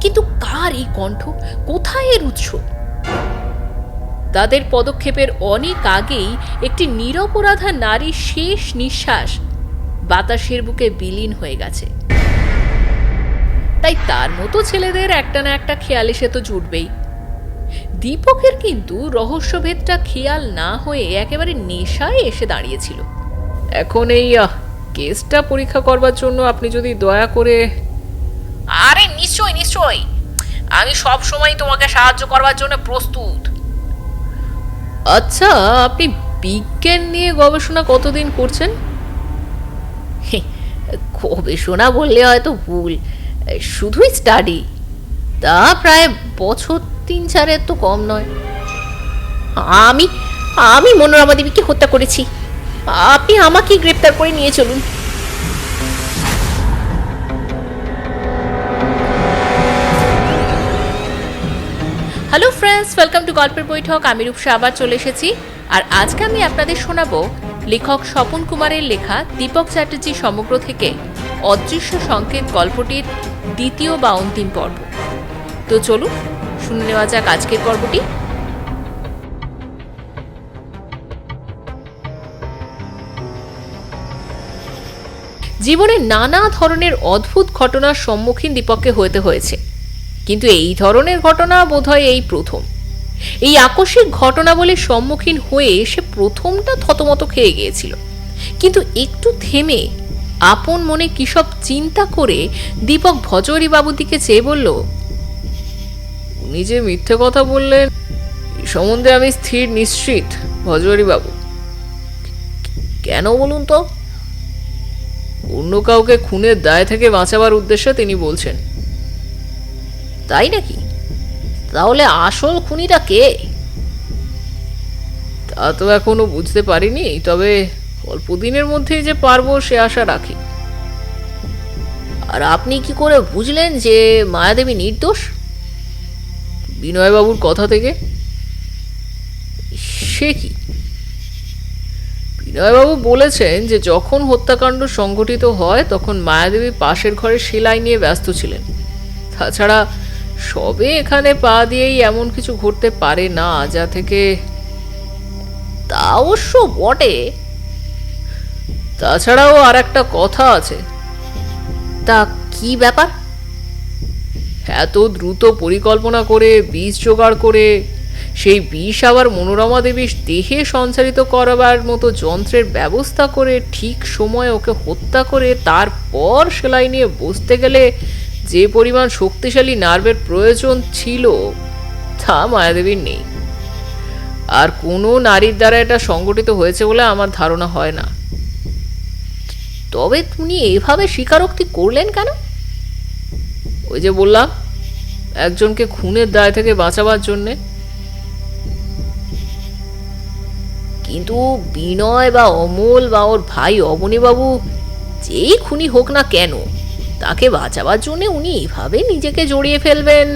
কিন্তু কার এই কণ্ঠ, কোথায় এর উৎস? তাদের পদক্ষেপের অনেক আগেই একটি নিরপরাধা নারীর শেষ নিঃশ্বাস বাতাসের বুকে বিলীন হয়ে গেছে। তাই তার মতো ছেলেদের একটা না একটা খেয়াল এসে তো জুটবেই। দীপকের কিন্তু রহস্যভেদটা খেয়াল না হয়ে একেবারে নেশায় এসে দাঁড়িয়েছিল। এখন এই কেসটা পরীক্ষা করবার জন্য আপনি যদি দয়া করে... আরে নিশ্চয়ই নিশ্চয়ই, আমি সব সময় তোমাকে সাহায্য করবার জন্য প্রস্তুত। আচ্ছা, আপনি বিজ্ঞান নিয়ে গবেষণা কতদিন করছেন? গবেষণা বললে হয়তো ভুল, শুধুই স্টাডি। তা প্রায় বছর 3-4 তো কম নয়। আমি আমি মনোরমা দেবীকে হত্যা করেছি, আপনি আমাকে গ্রেপ্তার করে নিয়ে চলুন। হ্যালো ফ্রেন্ডস, ওয়েলকাম টু গল্পের বৈঠক। আমি রূপসা আবার চলে এসেছি। আর আজকে আমি আপনাদের শোনাবো লেখক স্বপন কুমারের লেখা দীপক চ্যাটার্জি সমগ্র থেকে অদৃশ্য সংকেত গল্পটির দ্বিতীয় বা অন্তিম পর্ব। তো চলুন শুনে নেওয়া যাক আজকের পর্বটি। জীবনে নানা ধরনের অদ্ভুত ঘটনার সম্মুখীন দীপককে হতে হয়েছে, কিন্তু এই ধরনের ঘটনা বোধহয় এই প্রথম। এই আকস্মিক ঘটনাবলীর সম্মুখীন হয়ে সে প্রথমটা থতমত খেয়ে গিয়েছিল, কিন্তু একটু থেমে আপন মনে কি সব চিন্তা করে দীপক ভজহরি বাবুর দিকে চেয়ে বলল, উনি যে মিথ্যে কথা বললেন এই সম্বন্ধে আমি স্থির নিশ্চিত ভজহরি বাবু। কেন বলুন তো? অন্য কাউকে খুনের দায় থেকে বাঁচাবার উদ্দেশ্যে তিনি বলছেন। তাই নাকি? তাহলে আসল খুনিটা কে? তা তো এখনো বুঝতে পারিনি, তবে অল্প দিনের মধ্যেই যে পারবো সে আশা রাখি। আর আপনি কি করে বুঝলেন যে মায়াদেবী নির্দোষ? বিনয়বাবুর কথা থেকে। সে কি? বিনয়বাবু বলেছেন যে যখন হত্যাকাণ্ড সংঘটিত হয় তখন মায়াদেবী পাশের ঘরে সেলাই নিয়ে ব্যস্ত ছিলেন। তাছাড়া সবে এখানে পা দিয়েই এমন কিছু ঘটতে পারে না যা থেকে... তা অবশ্য বটে। তাছাড়াও আর একটা কথা আছে। তা কি ব্যাপার? এত দ্রুত পরিকল্পনা করে বিষ জোগাড় করে সেই বিষ আবার মনোরমা দেবীর দেহে সঞ্চারিত করবার মতো যন্ত্রের ব্যবস্থা করে ঠিক সময়ে ওকে হত্যা করে তারপর সেলাই নিয়ে বসতে গেলে যে পরিমাণ শক্তিশালী নার্ভের প্রয়োজন ছিল তা মায়াদেবীর নেই। আর কোনো নারীর দ্বারা এটা সংগঠিত হয়েছে বলে আমার ধারণা হয় না। তবে তুমি এভাবে স্বীকারোক্তি করলেন কেন? ওই যে বললাম, একজনকে খুনের দায় থেকে বাঁচাবার জন্যে। কিন্তু বিনয় বা অমল বা ওর ভাই অবনীবাবু যেই খুনি হোক না কেন, তাকে বাঁচাবার জন্য উনি এভাবে নিজেকে জড়িয়ে ফেলবেন,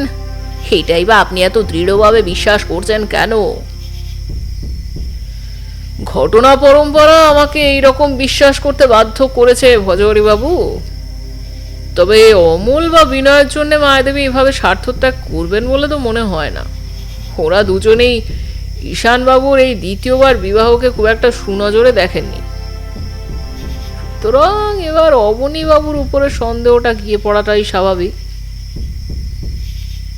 সেটাই বা আপনি এত দৃঢ়ভাবে বিশ্বাস করছেন কেন? ঘটনা পরম্পরা আমাকে এইরকম বিশ্বাস করতে বাধ্য করেছে ভজহরি বাবু। তবে অমল বা বিনয়ের জন্য মায়াদেবী এভাবে স্বার্থত্যাগ করবেন বলে তো মনে হয় না। ওরা দুজনেই ঈশানবাবুর এই দ্বিতীয়বার বিবাহকে খুব একটা সুনজরে দেখেননি। সুতরাং এবার অবনীবাবুর উপরে সন্দেহটা গিয়ে পড়াটাই স্বাভাবিক।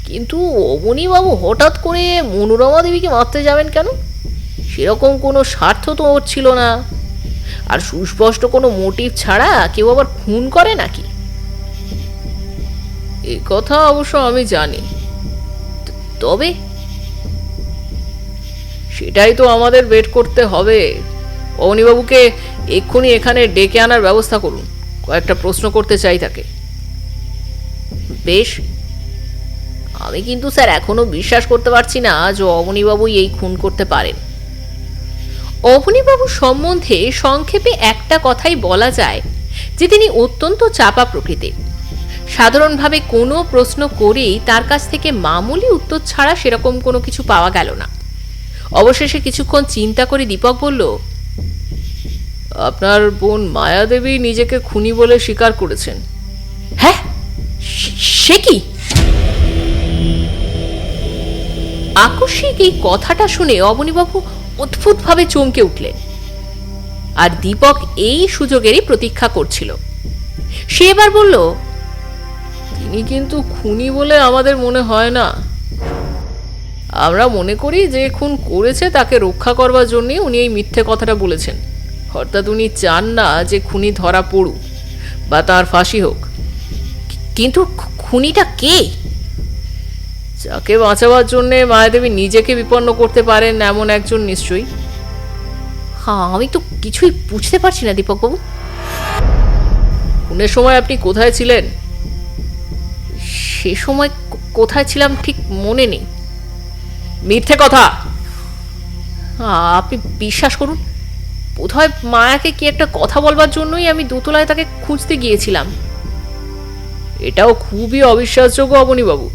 কিন্তু অবনীবাবু হঠাৎ করে মনোরমা দেবীকে মারতে যাবেন কেন? সেরকম কোনো স্বার্থ তো ওর ছিল না। আর সুস্পষ্ট কোনো মোটিভ ছাড়া কেউ আবার খুন করে নাকি? এ কথা অবশ্য আমি জানি, তবে সেটাই তো আমাদের বের করতে হবে। অবনীবাবুকে এক্ষুনি এখানে ডেকে আনার ব্যবস্থা করুন, কয়েকটা প্রশ্ন করতে চাই তাকে। বেশ, আমি কিন্তু স্যার এখনো বিশ্বাস করতে পারছি না যে অবনীবাবুই এই খুন করতে পারেন। অবনীবাবু সম্বন্ধে সংক্ষেপে একটা কথাই বলা যায় যে তিনি অত্যন্ত চাপা প্রকৃতির। সাধারণভাবে কোনো প্রশ্ন করেই তার কাছ থেকে মামুলি উত্তর ছাড়া সেরকম কোনো কিছু পাওয়া গেল না। অবশেষে কিছুক্ষণ চিন্তা করে দীপক বলল, আপনার বোন মায়াদেবী নিজেকে খুনি বলে স্বীকার করেছেন। হ্যাঁ, সে কি? আকস্মিক এই কথাটা শুনে অবনীবাবু অদ্ভুতভাবে চমকে উঠলেন। আর দীপক এই সুযোগেরই প্রতীক্ষা করছিল। সে এবার বলল, তিনি কিন্তু খুনি বলে আমাদের মনে হয় না। আমরা মনে করি যে খুন করেছে তাকে রক্ষা করবার জন্যই উনি এই মিথ্যে কথাটা বলেছেন। অর্থাৎ উনি চান না যে খুনি ধরা পড়ুক বা তার ফাঁসি হোক। কিন্তু খুনিটা কে? যাকে বাঁচাবার জন্য মায়াদেবী নিজেকে বিপন্ন করতে পারেন এমন একজন নিশ্চয়ই। হ্যাঁ, আমি তো কিছুই বুঝতে পারছি না দীপকবাবু। খুনের সময় আপনি কোথায় ছিলেন? সে সময় কোথায় ছিলাম ঠিক মনে নেই। মিথ্যে কথা। আপনি বিশ্বাস করুন, বোধহয় মায়াকে কি একটা কথা বলবার জন্যই আমি দোতলায় তাকে খুঁজতে গিয়েছিলাম। এটাও খুবই অবিশ্বাসযোগ্য অবনীবাবু।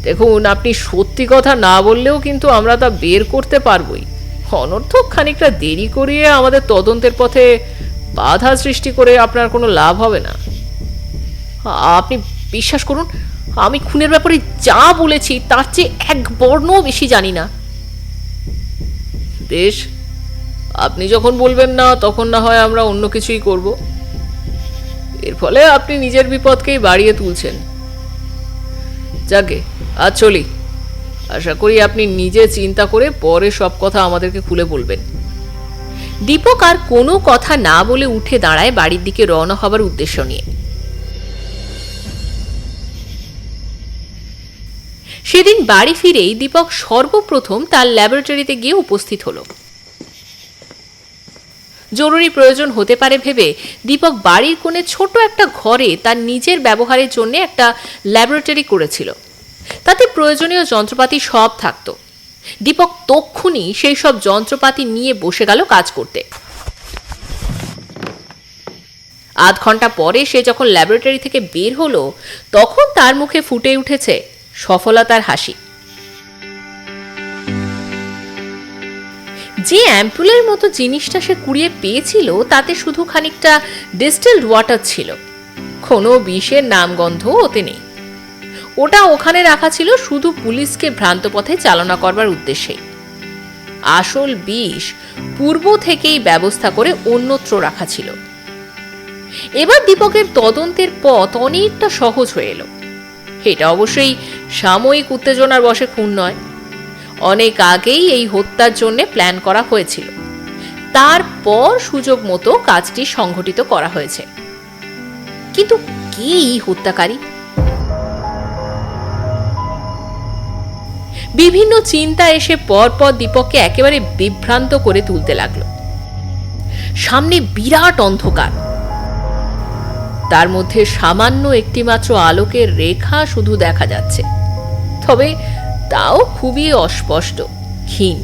দেখুন, আপনি সত্যি কথা না বললেও কিন্তু আমরা তা বের করতে পারবই। অনর্থক খানিকটা দেরি করিয়ে আমাদের তদন্তের পথে বাধা সৃষ্টি করে আপনার কোনো লাভ হবে না। আপনি বিশ্বাস করুন, আমি খুনের ব্যাপারে যা বলেছি তার চেয়ে এক বর্ণও বেশি জানি না। বেশ, আপনি যখন বলবেন না তখন না হয় আমরা অন্য কিছুই করব। এর ফলে আপনি নিজের বিপদকেই বাড়িয়ে তুলছেন। যাকে আজ চলি। আশা করি আপনি নিজে চিন্তা করে পরে সব কথা আমাদেরকে খুলে বলবেন। দীপক আর কোনো কথা না বলে উঠে দাঁড়ায় বাড়ির দিকে রওনা হবার উদ্দেশ্য নিয়ে। সেদিন বাড়ি ফিরেই দীপক সর্বপ্রথম তার ল্যাবরেটরিতে গিয়ে উপস্থিত হলো। জরুরি প্রয়োজন হতে পারে ভেবে দীপক বাড়ির কোণে ছোট একটা ঘরে তার নিজের ব্যবহারের জন্য একটা ল্যাবরেটরি করেছিল। তাতে প্রয়োজনীয় যন্ত্রপাতি সব থাকতো। দীপক তক্ষুনি সেই সব যন্ত্রপাতি নিয়ে বসে গেল কাজ করতে। আধ ঘন্টা পরে সে যখন ল্যাবরেটরি থেকে বের হলো, তখন তার মুখে ফুটে উঠেছে সফলতার হাসি। যে অ্যাম্পুলের মতো জিনিসটা সে কুড়িয়ে পেয়েছিল তাতে শুধু খানিকটা ডিস্টিলড ওয়াটার ছিল। কোনো বিষের নামগন্ধ ওতে নেই। ওটা ওখানে রাখা ছিল শুধু পুলিশকে ভ্রান্ত পথে চালনা করবার উদ্দেশ্যেই। আসল বিষ পূর্ব থেকেই ব্যবস্থা করে অন্যত্র রাখা ছিল। এবার দীপকের তদন্তের পথ অনেকটা সহজ হয়ে এলো। এটা অবশ্যই সাময়িক উত্তেজনার বশে খুন নয়। অনেক আগেই এই হত্যার জন্য প্ল্যান করা হয়েছিল। তারপর সুযোগ মতো কাজটি সংঘটিত করা হয়েছে। কিন্তু কে এই হত্যাকারী? বিভিন্ন চিন্তা এসে পরপর দীপককে একেবারে বিভ্রান্ত করে তুলতে লাগলো। সামনে বিরাট অন্ধকার, তার মধ্যে সামান্য একটি মাত্র আলোকের রেখা শুধু দেখা যাচ্ছে, তবে তাও খুবই অস্পষ্ট, ক্ষীণ।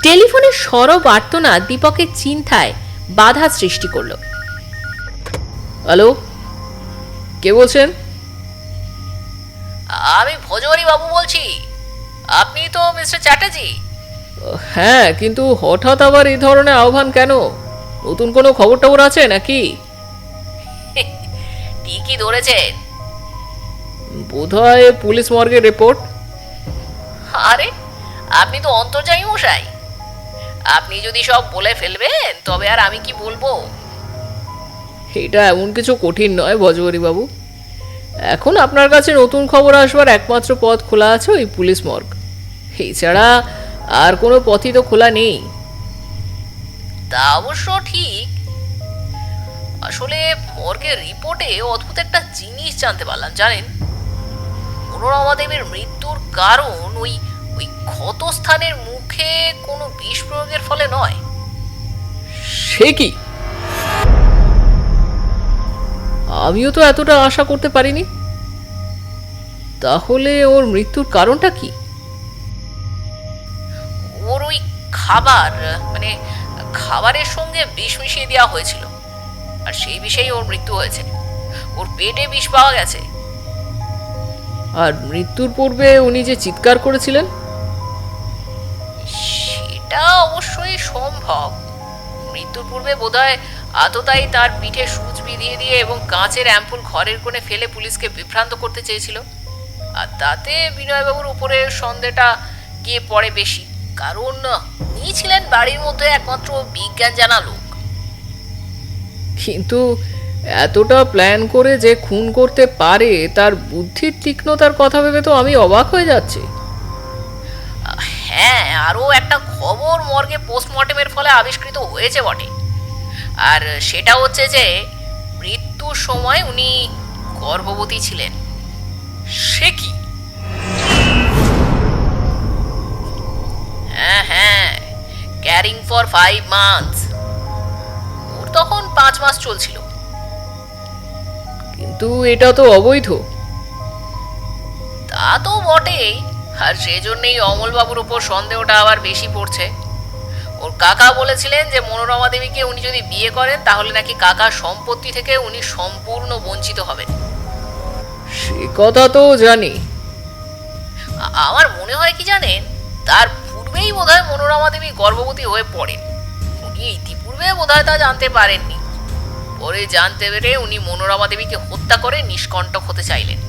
টেলিফোনের সরব আর্তনাদ দীপকের চিন্তায় বাধা সৃষ্টি করল। হ্যালো, কে বলছেন? আমি ভোজহরি বাবু বলছি। আপনি তো মিস্টার চ্যাটার্জি? হ্যাঁ, কিন্তু হঠাৎ আবার এই ধরনের আহ্বান কেন? নতুন কোনো খবর টবর আছে নাকি? ঠিকই ধরেছেন, বোধহয় পুলিশ মর্গের রিপোর্ট। আরে, আপনি তো অন্তর্যামী মশাই। আপনি যদি সব বলে ফেলবেন তবে আর আমি কি বলবো? এটা এমন কিছু কঠিন নয় ভজহরি বাবু। এখন আপনার কাছে নতুন খবর আসবার একমাত্র পথ খোলা আছে ওই পুলিশ মর্গ। এছাড়া আর কোনো পথই তো খোলা নেই। তা অবশ্য ঠিক। আসলে মর্গের রিপোর্টে অদ্ভুত একটা জিনিস জানতে পারলাম, জানেন? মনোরমা দেবীর মৃত্যুর কারণ ওই ওই ক্ষতস্থানের মুখে কোনো বিষ প্রয়োগের ফলে নয়। সে কি? আমিও তো এতটা আশা করতে পারিনি। তাহলে ওর মৃত্যুর কারণটা কি? ওর ওই খাবার, মানে খাবারের সঙ্গে বিষ মিশিয়ে দেওয়া হয়েছিল, আর সেই বিষেই ওর মৃত্যু হয়েছে। ওর পেটে বিষ পাওয়া গেছে। আর মৃত্যুর পূর্বে উনি যে চিৎকার করেছিলেন, সেটা অবশ্যই সম্ভব। মৃত্যুর পূর্বে বোধহয় আততায়ী তার পিঠে সূচ বিধিয়ে দিয়ে এবং কাঁচের অ্যাম্পুল ঘরের কোণে ফেলে পুলিশকে বিভ্রান্ত করতে চেয়েছিল। আর তাতে বিনয়বাবুর উপরে সন্দেহটা গিয়ে পড়ে বেশি, কারণ উনি ছিলেন বাড়ির মধ্যে একমাত্র বিজ্ঞান জানা লোক। কিন্তু এতটা প্ল্যান করে যে খুন করতে পারে তার বুদ্ধির তীক্ষ্ণতার কথা ভেবে তো আমি অবাক হয়ে যাচ্ছি। হ্যাঁ, আরও একটা খবর মর্গে পোস্টমর্টেমের ফলে আবিষ্কৃত হয়েছে বটে, আর সেটা হচ্ছে যে মৃত্যুর সময় উনি গর্ভবতী ছিলেন। সে কি? হ্যাঁ হ্যাঁ, ক্যারিং ফর 5 months। ওর তখন 5 মাস চলছিল। কিন্তু এটা তো অবৈধ। তা তো বটেই, আর সেজন্যই অমলবাবুর উপর সন্দেহটা আবার বেশি পড়ছে। ওর কাকা বলেছিলেন যে মনোরমা দেবীকে উনি যদি বিয়ে করেন তাহলে নাকি কাকার সম্পত্তি থেকে উনি সম্পূর্ণ বঞ্চিত হবেন। সে কথা তো জানি। আমার মনে হয় কি জানেন, তার পূর্বেই বোধহয় মনোরমা দেবী গর্ভবতী হয়ে পড়েন। উনি ইতিপূর্বে বোধহয় তা জানতে পারেননি। পরে জানতে পেরে উনি মনোরমা দেবীকে হত্যা করে নিষ্কণ্টক হতে চাইলেন।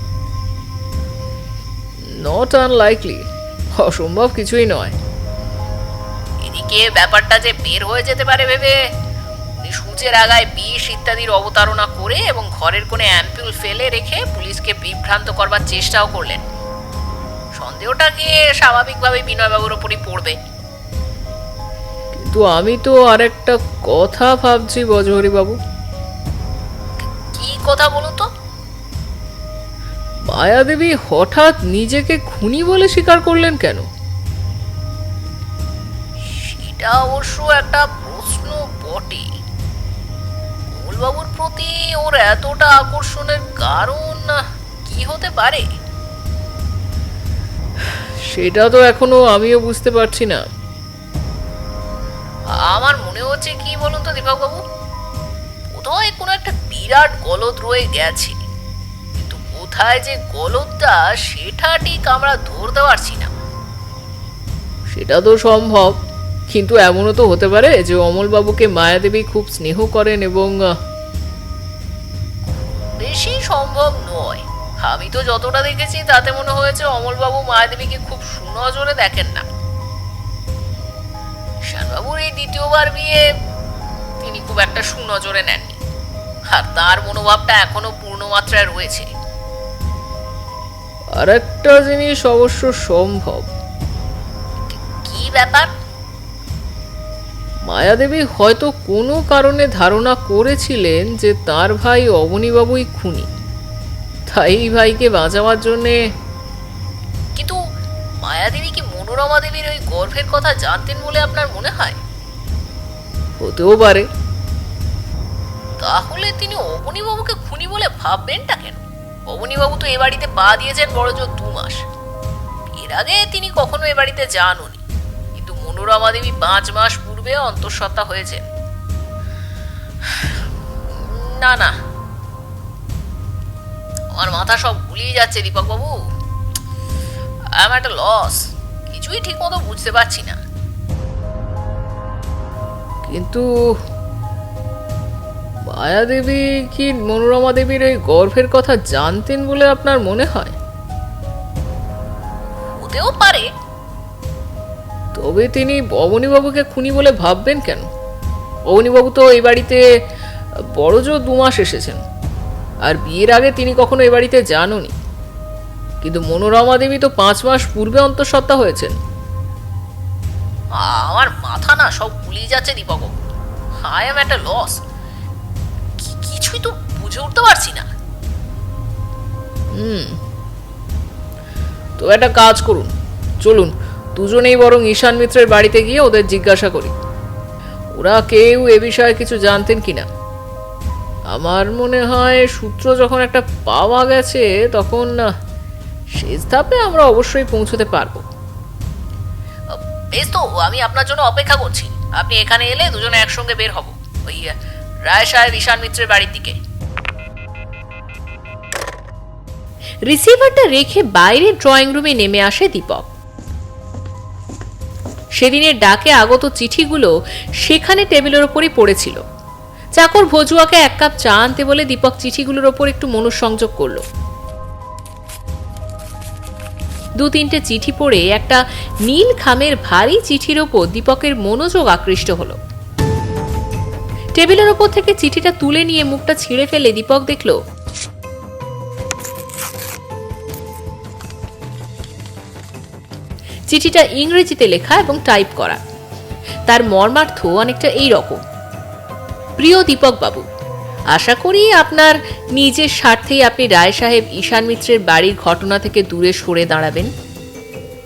নট আনলাইকলি, অসম্ভব কিছুই নয়। এদিকে ব্যাপারটা যে বের হয়ে যেতে পারে ভেবে উনি সূর্যের আগায় বিষ ইত্যাদির অবতারণা করে এবং ঘরের কোণে অ্যাম্পুল ফেলে রেখে পুলিশকে বিভ্রান্ত করবার চেষ্টাও করলেন। সন্দেহটা গিয়ে স্বাভাবিকভাবে বিনয়বাবুর ওপরই পড়বে। কিন্তু আমি তো আরেকটা কথা ভাবছি ভজহরি বাবু। কি কথা বলুন তো? মায়াদেবী হঠাৎ নিজেকে খুনি বলে স্বীকার করলেন কেন? সেটা অবশ্য একটা প্রশ্ন বটে। অমলবাবুর প্রতি ওর এতটা আকর্ষণের কারণ কি হতে পারে? সেটা তো এখনো আমিও বুঝতে পারছি না। আমার মনে হচ্ছে কি বলুন তো দীপকবাবু, বোধহয় কোনো একটা বিরাট গলদ রয়ে গেছে, কিন্তু কোথায় যে গলদটা সেটা ঠিক আমরা ধরতে পারছি না। সেটা তো সম্ভব, কিন্তু এমনও তো হতে পারে যে অমলবাবুকে মায়াদেবী খুব স্নেহ করেন এবং বেশি সম্ভব নয়। আমি তো যতটা দেখেছি তাতে মনে হয়েছে অমলবাবু মায়াদেবীকে খুব সুনজরে দেখেন না। শ্যানবাবুর এই দ্বিতীয়বার বিয়ে তিনি খুব একটা সুনজরে নেননি, আর তার মনোভাবটা এখনো পূর্ণ মাত্রায় রয়েছে। আর একটা জিনিস অবশ্য সম্ভব। কি ব্যাপার? মায়াদেবী হয়তো কোনো কারণে ধারণা করেছিলেন যে তার ভাই অবনীবাবুই খুনি, তাই ভাইকে বাঁচাবার জন্যে। কিন্তু মায়াদেবী কি মনোরমা দেবীর ওই গর্ভের কথা জানতেন বলে আপনার মনে হয়? হতেও পারে। তাহলে তিনি অবনীবাবুকে খুনি বলে ভাববেনটা কেন? অবনীবাবু তো এ বাড়িতে পা দিয়েছেন বড়জোর 2 মাস। এর আগে তিনি কখনো এ বাড়িতে যাননি, কিন্তু মনোরমা দেবী 5 মাস পূর্বে অন্তঃসত্ত্বা হয়েছেন। না না, আমার মাথা সব গুলিয়ে যাচ্ছে দীপকবাবু। আমার একটা লস, কিছুই ঠিক মতো বুঝতে পারছি না। কিন্তু মায়াদেবী কি মনোরমা দেবীর ওই গর্ভের কথা জানতেন বলে আপনার মনে হয়? হতেও পারে। তবে তিনি অবনীবাবুকে খুনি বলে ভাববেন কেন? অবনীবাবু তো এই বাড়িতে বড়জোর 2 মাস এসেছেন, আর বিয়ের আগে তিনি কখনো এ বাড়িতে যাননি। কিন্তু মনোরমা দেবী তো 5 মাস পূর্বে অন্তঃসত্ত্বা হয়েছেন। আমার মাথা না সব গুলিয়ে যাচ্ছে দীপকবাবু। I am at a loss, কিছুই তো বুঝে উঠতে পারছি না। তো একটা কাজ করুন, চলুন দুজনেই বরং ঈশান মিত্রের বাড়িতে গিয়ে ওদের জিজ্ঞাসা করি ওরা কেউ এ বিষয়ে কিছু জানতেন কিনা। আমার মনে হয় সূত্র যখন একটা পাওয়া গেছে তখন শেষ ধাপে আমরা অবশ্যই পৌঁছতে পারবো। বেশ, তো আমি আপনার জন্য অপেক্ষা করছি। আপনি এখানে এলে দুজনে একসঙ্গে বের হব ওই রায় সাহেব ঈশান মিত্রের বাড়ির দিকে। রিসিভারটা রেখে বাইরে ড্রয়িং রুমে নেমে আসে দীপক। সেদিনের ডাকে আগত চিঠিগুলো সেখানে টেবিলের ওপরই পড়েছিল। চাকর ভজুয়াকে 1 কাপ চা আনতে বলে দীপক চিঠিগুলোর ওপর একটু মনোসংযোগ করলো। 2-3টে চিঠি পড়ে একটা নীল খামের ভারী চিঠির ওপর দীপকের মনোযোগ আকৃষ্ট হলো। টেবিলের ওপর থেকে চিঠিটা তুলে নিয়ে মুখটা ছিঁড়ে ফেলে দীপক দেখল চিঠিটা ইংরেজিতে লেখা এবং টাইপ করা। তার মর্মার্থ অনেকটা এই রকম: প্রিয় দীপক বাবু, আশা করি আপনার নিজের স্বার্থেই আপনি রায় সাহেব ঈশান মিত্রের বাড়ির ঘটনা থেকে দূরে সরে দাঁড়াবেন।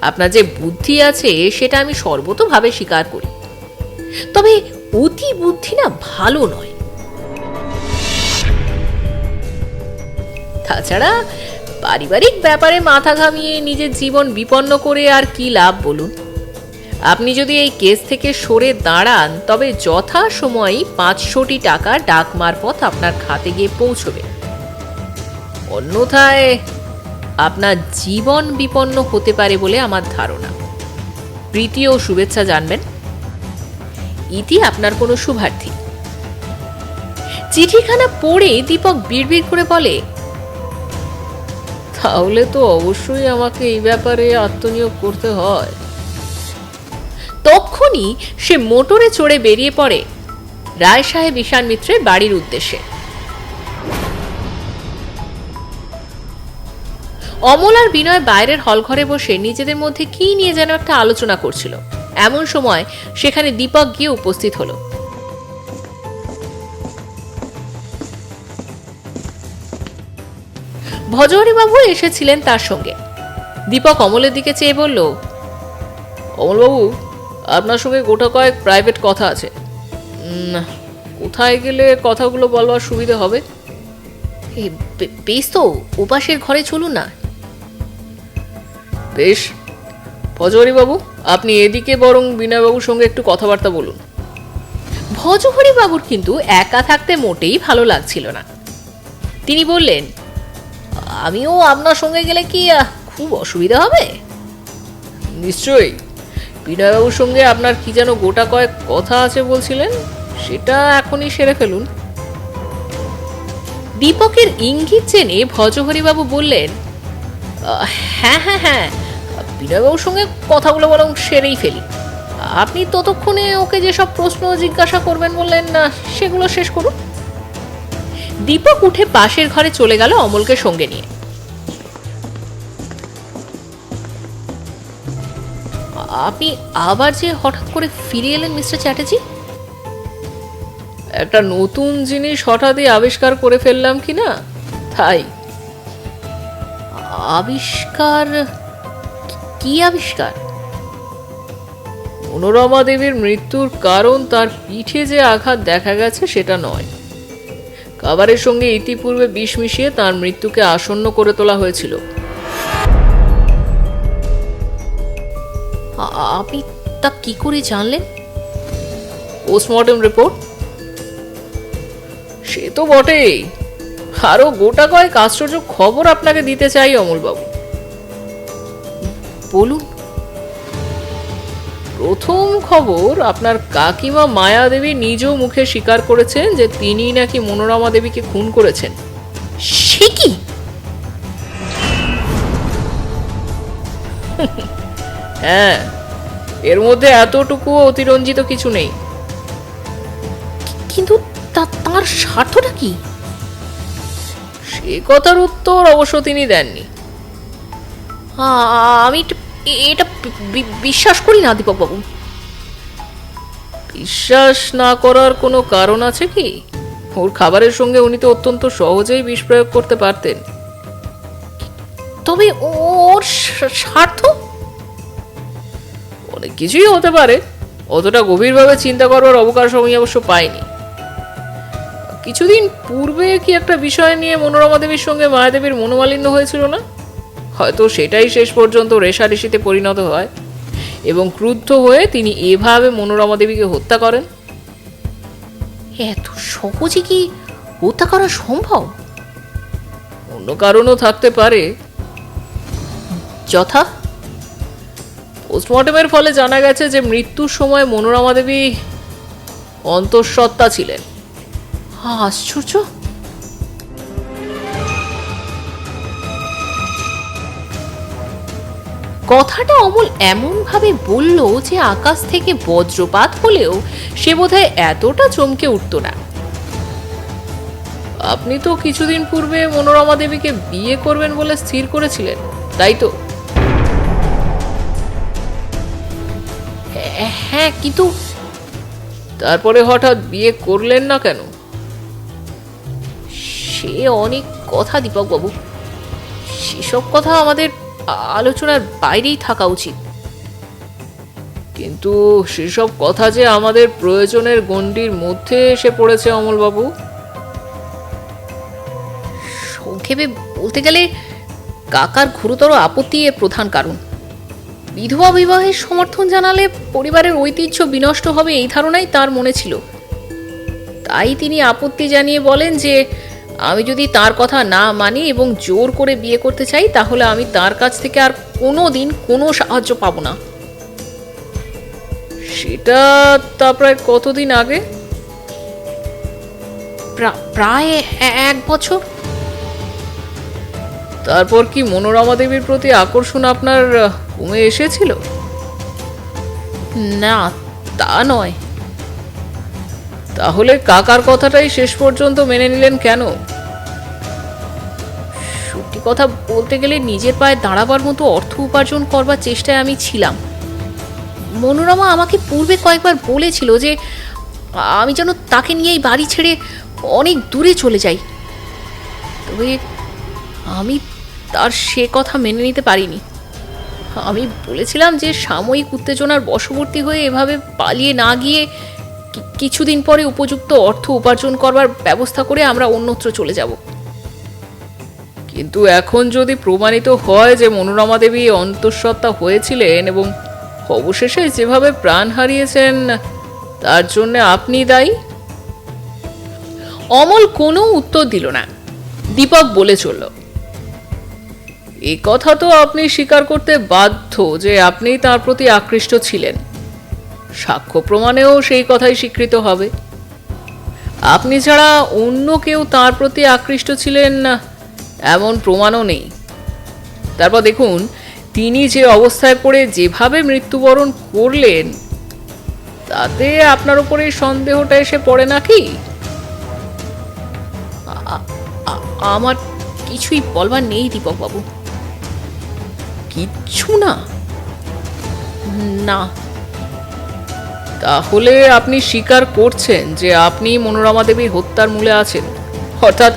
আপনার যে বুদ্ধি আছে সেটা আমি সর্বতোভাবে স্বীকার করি, তবে অতি বুদ্ধি না ভালো নয়। তাছাড়া পারিবারিক ব্যাপারে মাথা ঘামিয়ে নিজের জীবন বিপন্ন করে আর কি লাভ বলুন? আপনি যদি এই কেস থেকে সরে দাঁড়ান তবে যথা সময়ই 500টি টাকা ডাক মারফত আপনার খাতে গিয়ে পৌঁছবে, অন্যথায় আপনার জীবন বিপন্ন হতে পারে বলে আমার ধারণা। প্রীতি ও শুভেচ্ছা জানবেন, ইতি আপনার কোনো শুভার্থী। চিঠিখানা পড়ে দীপক বিড়বিড় করে বলে, তাহলে তো অবশ্যই আমাকে এই ব্যাপারে আত্মনিয়োগ করতে হয়। তখনই সে মোটরে চড়ে বেরিয়ে পড়ে রায় সাহেব ঈশান মিত্রের বাড়ির উদ্দেশ্যে। অমল আর বিনয় বাইরের হলঘরে বসে নিজেদের মধ্যে কি নিয়ে যেন একটা আলোচনা করছিল। এমন সময় সেখানে দীপক গিয়ে উপস্থিত হলো। ভজহরি বাবু এসেছিলেন তার সঙ্গে। দীপক অমলের দিকে চেয়ে বলল, অমলবাবু, আপনার সঙ্গে গোটা কয়েক প্রাইভেট কথা আছে। কোথায় গেলে কথাগুলো বলবার সুবিধা হবে? বেশ তো, উপাসের ঘরে চলুন না। বেশ, ভজহরি বাবু, আপনি এদিকে বরং বিনয়বাবুর সঙ্গে একটু কথাবার্তা বলুন। ভজহরি বাবুর কিন্তু একা থাকতে মোটেই ভালো লাগছিল না। তিনি বললেন, আমিও আপনার সঙ্গে গেলে কি খুব অসুবিধা হবে? নিশ্চয়ই। বিনয়বাবুর সঙ্গে আপনার কি যেন গোটা কয়েক কথা আছে বলছিলেন, সেটা এখনই সেরে ফেলুন। দীপকের ইঙ্গিত জেনে ভজহরিবাবু বললেন, হ্যাঁ হ্যাঁ হ্যাঁ, বিনয়বাবুর সঙ্গে কথাগুলো বরং সেরেই ফেলি। আপনি ততক্ষণে ওকে যেসব প্রশ্ন জিজ্ঞাসা করবেন বললেন না, সেগুলো শেষ করুন। দীপক উঠে পাশের ঘরে চলে গেল অমলকে সঙ্গে নিয়ে। আপনি আবার যে হঠাৎ করে ফিরে এলেন মিস্টার চ্যাটার্জি? একটা নতুন জিনিস হঠাৎই আবিষ্কার করে ফেললাম কিনা, তাই। আবিষ্কার? কি আবিষ্কার? মনোরমা দেবীর মৃত্যুর কারণ তার পিঠে যে আঘাত দেখা গেছে সেটা নয়। খাবারের সঙ্গে ইতিপূর্বে বিষ মিশিয়ে তার মৃত্যুকে আসন্ন করে তোলা হয়েছিল। আপনি তা কি করে জানলেন? Postmortem report. সে তো বটেই, আরো গোটা কয়েক আশ্চর্য খবর আপনাকে দিতে চাই অমলবাবু। বলুন। প্রথম খবর, আপনার কাকিমা মায়া দেবী নিজ মুখে স্বীকার করেছেন যে তিনি নাকি মনোরমা দেবীকে খুন করেছেন। সে কি? হ্যাঁ, এর মধ্যে এতটুকু অতিরঞ্জিত কিছু নেই। কিন্তু তার স্বার্থটা কি? সে কথার উত্তর অবশ্য তিনি দেননি। আমি এটা বিশ্বাস করি না দীপক বাবু। বিশ্বাস না করার কোনো কারণ আছে কি? ওর খাবারের সঙ্গে উনি তো অত্যন্ত সহজেই বিষ প্রয়োগ করতে পারতেন। তবে ওর স্বার্থ? অনেক কিছুই হতে পারে, অতটা গভীরভাবে চিন্তা করবার অবকাশ আমি অবশ্য পাইনি। কিছুদিন পূর্বে কি একটা বিষয় নিয়ে মনোরমা দেবীর সঙ্গে মায়াদেবীর মনোমালিন্য হয়েছিল না? হয়তো সেটাই শেষ পর্যন্ত রেষারেষিতে পরিণত হয় এবং ক্রুদ্ধ হয়ে তিনি এভাবে মনোরমা দেবীকে হত্যা করেন। এত সহজে কি হত্যা করা সম্ভব? অন্য কারণও থাকতে পারে। যথা? পোস্টমর্টেমের ফলে জানা গেছে যে মৃত্যুর সময় মনোরমা দেবী অন্তঃসত্ত্বা ছিলেন। আশ্চর্য! কথাটা অমল এমন ভাবে বলল যে আকাশ থেকে বজ্রপাত হলেও সে বোধহয় এতটা চমকে উঠত না। আপনি তো কিছুদিন পূর্বে মনোরমা দেবীকে বিয়ে করবেন বলে স্থির করেছিলেন, তাই তো? হ্যাঁ, কিন্তু তারপরে হঠাৎ বিয়ে করলেন না কেন? সে অনেক কথা দীপক বাবু, সেসব কথা আমাদের আলোচনার বাইরেই থাকা উচিত। কিন্তু সেসব কথা যে আমাদের প্রয়োজনের গণ্ডির মধ্যে এসে পড়েছে অমলবাবু। সংক্ষেপে বলতে গেলে কাকার গুরুতর আপত্তি এর প্রধান কারণ। বিধবা বিবাহের সমর্থন জানালে পরিবারের ঐতিহ্য বিনষ্ট হবে এই ধারণাই তার মনে ছিল। তাই তিনি আপত্তি জানিয়ে বলেন যে আমি যদি তার কথা না মানি এবং জোর করে বিয়ে করতে চাই তাহলে আমি তার কাছ থেকে আর কোনো দিন কোনো সাহায্য পাবো না। সেটা তা প্রায় কতদিন আগে? প্রায় 1 বছর। তারপর কি মনোরমা দেবীর প্রতি আকর্ষণ আপনার কমে এসেছিল? না, তা নয়। তাহলে কাকার কথাটাই শেষ পর্যন্ত মেনে নিলেন কেন? সত্যি কথা বলতে গেলে নিজের পায়ে দাঁড়াবার মতো অর্থ উপার্জন করবার চেষ্টায় আমি ছিলাম। মনোরমা আমাকে পূর্বে কয়েকবার বলেছিল যে আমি যেন তাকে নিয়েই বাড়ি ছেড়ে অনেক দূরে চলে যাই, তবে আমি তার সে কথা মেনে নিতে পারিনি। আমি বলেছিলাম যে সাময়িক উত্তেজনার বশবর্তী হয়ে এভাবে পালিয়ে না গিয়ে কিছুদিন পরে উপযুক্ত অর্থ উপার্জন করবার ব্যবস্থা করে আমরা অন্যত্র চলে যাব। কিন্তু এখন যদি প্রমাণিত হয় যে মনোরমা দেবী অন্তঃসত্ত্বা হয়েছিলেন এবং অবশেষে যেভাবে প্রাণ হারিয়েছেন তার জন্য আপনি দায়ী। অমল কোনো উত্তর দিল না। দীপক বলে চলল, এ কথা তো আপনি স্বীকার করতে বাধ্য যে আপনি তার প্রতি আকৃষ্ট ছিলেন। সাক্ষ্য প্রমাণেও সেই কথাই স্বীকৃত হবে। আপনি ছাড়া অন্য কেউ তার প্রতি আকৃষ্ট ছিলেন না এমন প্রমাণও নেই। তারপর দেখুন তিনি যে অবস্থায় পড়ে যেভাবে মৃত্যুবরণ করলেন তাতে আপনার উপরে সন্দেহটা এসে পড়ে নাকি? আমার কিছুই বলবার নেই দীপক বাবু। কিচ্ছু না? না। তাহলে আপনি স্বীকার করছেন যে আপনি মনোরমা দেবীর হত্যার মূলে আছেন, অর্থাৎ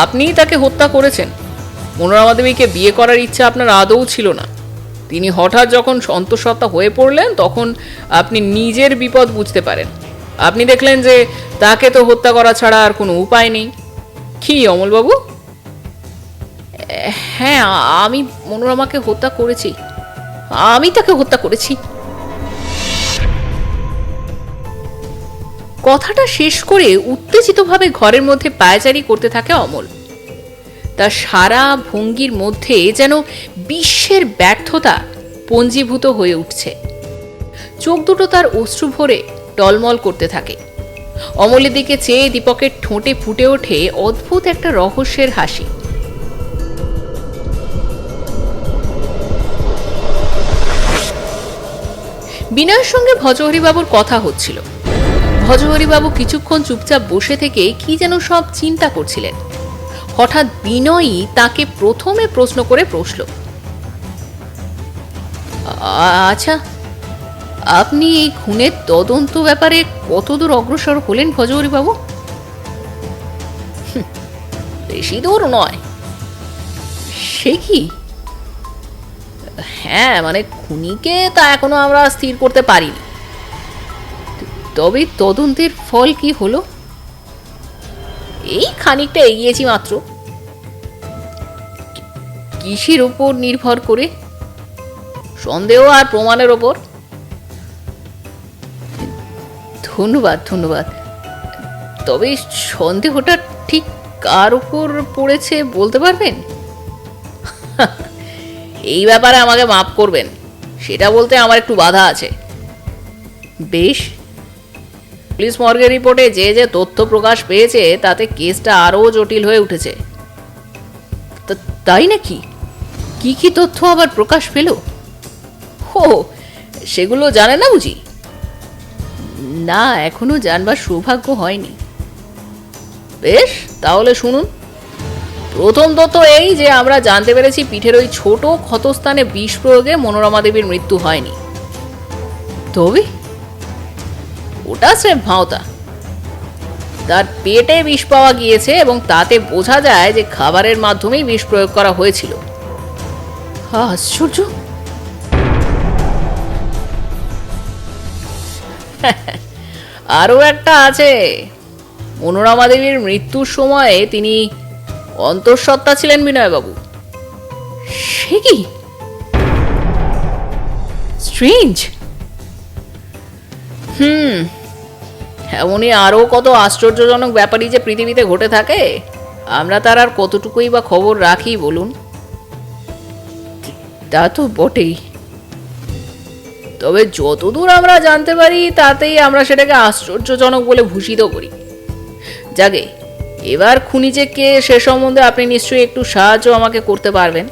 আপনিই তাকে হত্যা করেছেন। মনোরমা দেবীকে বিয়ে করার ইচ্ছা আপনার আদৌ ছিল না। তিনি হঠাৎ যখন অন্তঃসত্ত্বা হয়ে পড়লেন তখন আপনি নিজের বিপদ বুঝতে পারেন। আপনি দেখলেন যে তাকে তো হত্যা করা ছাড়া আর কোনো উপায় নেই। কি অমলবাবু? হ্যাঁ, আমি মনোরমাকে হত্যা করেছি। আমি তাকে হত্যা করেছি। কথাটা শেষ করে উত্তেজিতভাবে ঘরের মধ্যে পায়চারি করতে থাকে অমল। তার সারা ভঙ্গির মধ্যে যেন বিশ্বের ব্যর্থতা পঞ্জীভূত হয়ে উঠছে। চোখ দুটো তার অশ্রু ভরে টলমল করতে থাকে। অমলের দিকে চেয়ে দীপকের ঠোঁটে ফুটে ওঠে অদ্ভুত একটা রহস্যের হাসি। বিনয়ের সঙ্গে ভজহরিবাবুর কথা হচ্ছিল। ভজহরিবাবু কিছুক্ষণ চুপচাপ বসে থেকে কি যেন সব চিন্তা করছিলেন। হঠাৎ বিনয়ই তাকে প্রথমে প্রশ্ন করে বসল, আচ্ছা, আপনি এই খুনের তদন্ত ব্যাপারে কতদূর অগ্রসর হলেন ভজহরিবাবু? বেশি দূর নয়। সে কি? হ্যাঁ, মানে খুনিকে তা এখনো আমরা স্থির করতে পারিনি। তবে তদন্তের ফল কি হলো? এই খানিকটা এগিয়েছি মাত্র। কিসের উপর নির্ভর করে? সন্দেহ আর প্রমাণের ওপর। ধন্যবাদ ধন্যবাদ। তবে সন্দেহটা ঠিক কার উপর পড়েছে বলতে পারবেন? এই ব্যাপারে আমাকে মাফ করবেন, সেটা বলতে আমার একটু বাধা আছে। বেশ, পুলিশ মর্গের রিপোর্টে যে যে তথ্য প্রকাশ পেয়েছে তাতে কেসটা আরও জটিল হয়ে উঠেছে। তাই নাকি? কি কি তথ্য আবার প্রকাশ পেল? ও, সেগুলো জানে না বুঝি? না, এখনো জানবার সৌভাগ্য হয়নি। বেশ, তাহলে শুনুন। প্রথম তথ্য এই যে আমরা জানতে পেরেছি পিঠের ওই ছোট ক্ষতস্থানে বিষ প্রয়োগে মনোরমা দেবীর মৃত্যু হয়নি। তবে ওটা স্রেফ ভাঁওতা। তার পেটে বিষ পাওয়া গিয়েছে এবং তাতে বোঝা যায় যে খাবারের মাধ্যমেই বিষ প্রয়োগ করা হয়েছিল। আশ্চর্য! আরও একটা আছে। মনোরমা দেবীর মৃত্যুর সময়ে তিনি অন্তঃসত্ত্বা ছিলেন বিনয়বাবু। সে কি স্ট্রেঞ্জ! এমনই আরও কত আশ্চর্যজনক ব্যাপারই যে পৃথিবীতে ঘটে থাকে, আমরা তার আর কতটুকুই বা খবর রাখি বলুন? তা তো বটেই, তবে যতদূর আমরা জানতে পারি তাতেই আমরা সেটাকে আশ্চর্যজনক বলে ভূষিত করি। যাকে এবার খুনি যে কে সে সম্বন্ধে আপনি নিশ্চয়ই একটু সাহায্য আমাকে করতে পারবেন।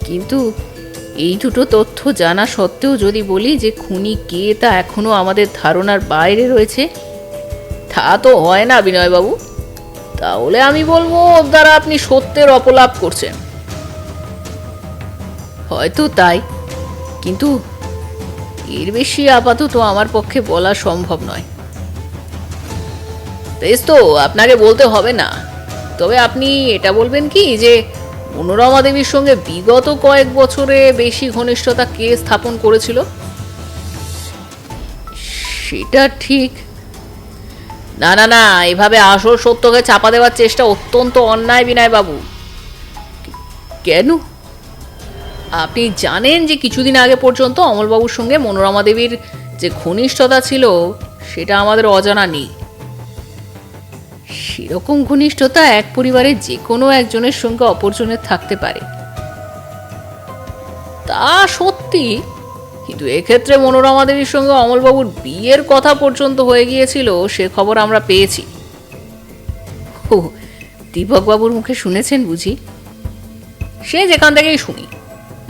কিন্তু এই দুটো তথ্য জানা সত্ত্বেও যদি বলি যে খুনি কে তা এখনো আমাদের ধারণার বাইরে রয়েছে, তা তো হয় না বিনয়বাবু। তাহলে আমি বলবো ওর দ্বারা আপনি সত্যের অপলাপ করছেন। হয়তো তাই, কিন্তু এর বেশি আপাতত আমার পক্ষে বলা সম্ভব নয়। বেশ, তো আপনাকে বলতে হবে না। তবে আপনি এটা বলবেন কি যে মনোরমা দেবীর সঙ্গে বিগত কয়েক বছরে বেশি ঘনিষ্ঠতা কে স্থাপন করেছিল? সেটা ঠিক। না না না, এভাবে আসল সত্যকে চাপা দেওয়ার চেষ্টা অত্যন্ত অন্যায় বিনয়বাবু। কেন? আপনি জানেন যে কিছুদিন আগে পর্যন্ত অমলবাবুর সঙ্গে মনোরমা দেবীর যে ঘনিষ্ঠতা ছিল সেটা আমাদের অজানা নেই। সেরকম ঘনিষ্ঠতা এক পরিবারের যে কোনো একজনের সঙ্গে অপরজনের থাকতে পারে, তা সত্যি। কিন্তু এক্ষেত্রে মনোরমা দেবীর সঙ্গে অমলবাবুর বিয়ের কথা পর্যন্ত হয়ে গিয়েছিল সে খবর আমরা পেয়েছি। ও, দীপকবাবুর মুখে শুনেছেন বুঝি? সে যেখান থেকেই শুনি,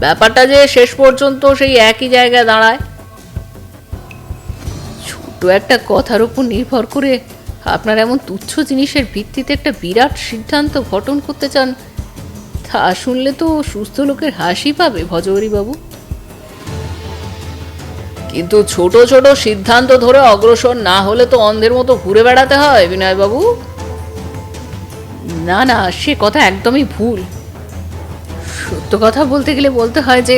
ব্যাপারটা যে শেষ পর্যন্ত সেই একই জায়গায় দাঁড়ায়। ছোট একটা কথার উপর নির্ভর করে আপনার এমন তুচ্ছ জিনিসের ভিত্তিতে একটা বিরাট সিদ্ধান্ত গঠন করতে চান, তা শুনলে তো সুস্থ লোকের হাসি পাবে ভজহরিবাবু। কিন্তু ছোট ছোট সিদ্ধান্ত ধরে অগ্রসর না হলে তো অন্ধের মতো ঘুরে বেড়াতে হয় বিনয়বাবু। না না, সে কথা একদমই ভুল। সত্য কথা বলতে গেলে বলতে হয় যে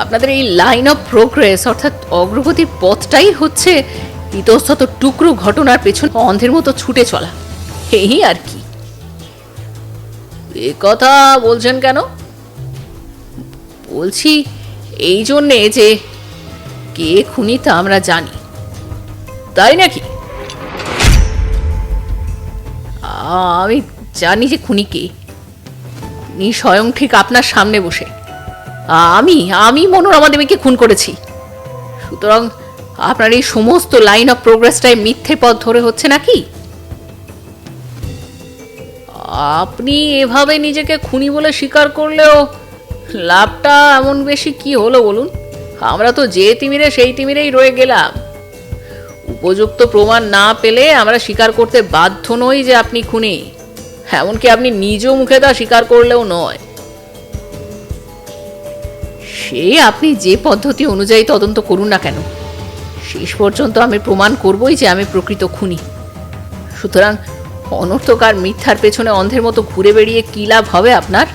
আপনাদের এই লাইন অফ প্রোগ্রেস অর্থাৎ অগ্রগতির পথটাই হচ্ছে ইতস্তত টুকরো ঘটনার পেছন অন্ধের মতো ছুটে চলা, এই আর কি। এ কথা বলছেন কেন? বলছি এই জন্যে যে কে খুনি তা আমরা জানি। তাই নাকি? আমি জানি যে খুনি কে। উনি স্বয়ং ঠিক আপনার সামনে বসে। আমি মনোরমা দেবীকে খুন করেছি। সুতরাং আপনার এই সমস্ত লাইন অফ প্রোগ্রেসটাই মিথ্যে পথ ধরে হচ্ছে নাকি? আপনি এভাবে নিজেকে খুনি বলে স্বীকার করলেও লাভটা এমন বেশি কি হলো বলুন? আমরা তো যে তিমিরে সেই তিমিরেই রয়ে গেলাম। উপযুক্ত প্রমাণ না পেলে আমরা স্বীকার করতে বাধ্য নই যে আপনি খুনি। এমনকি আপনি নিজ মুখে তা স্বীকার করলেও নয়। সে আপনি যে পদ্ধতি অনুযায়ী তদন্ত করুন না কেন, শেষ পর্যন্ত আমি প্রমাণ করবই যে আমি প্রকৃত খুনি। সুতরাং অনর্থক আর মিথ্যার পেছনে অন্ধের মতো ঘুরে বেড়িয়ে কি লাভ হবে আপনার?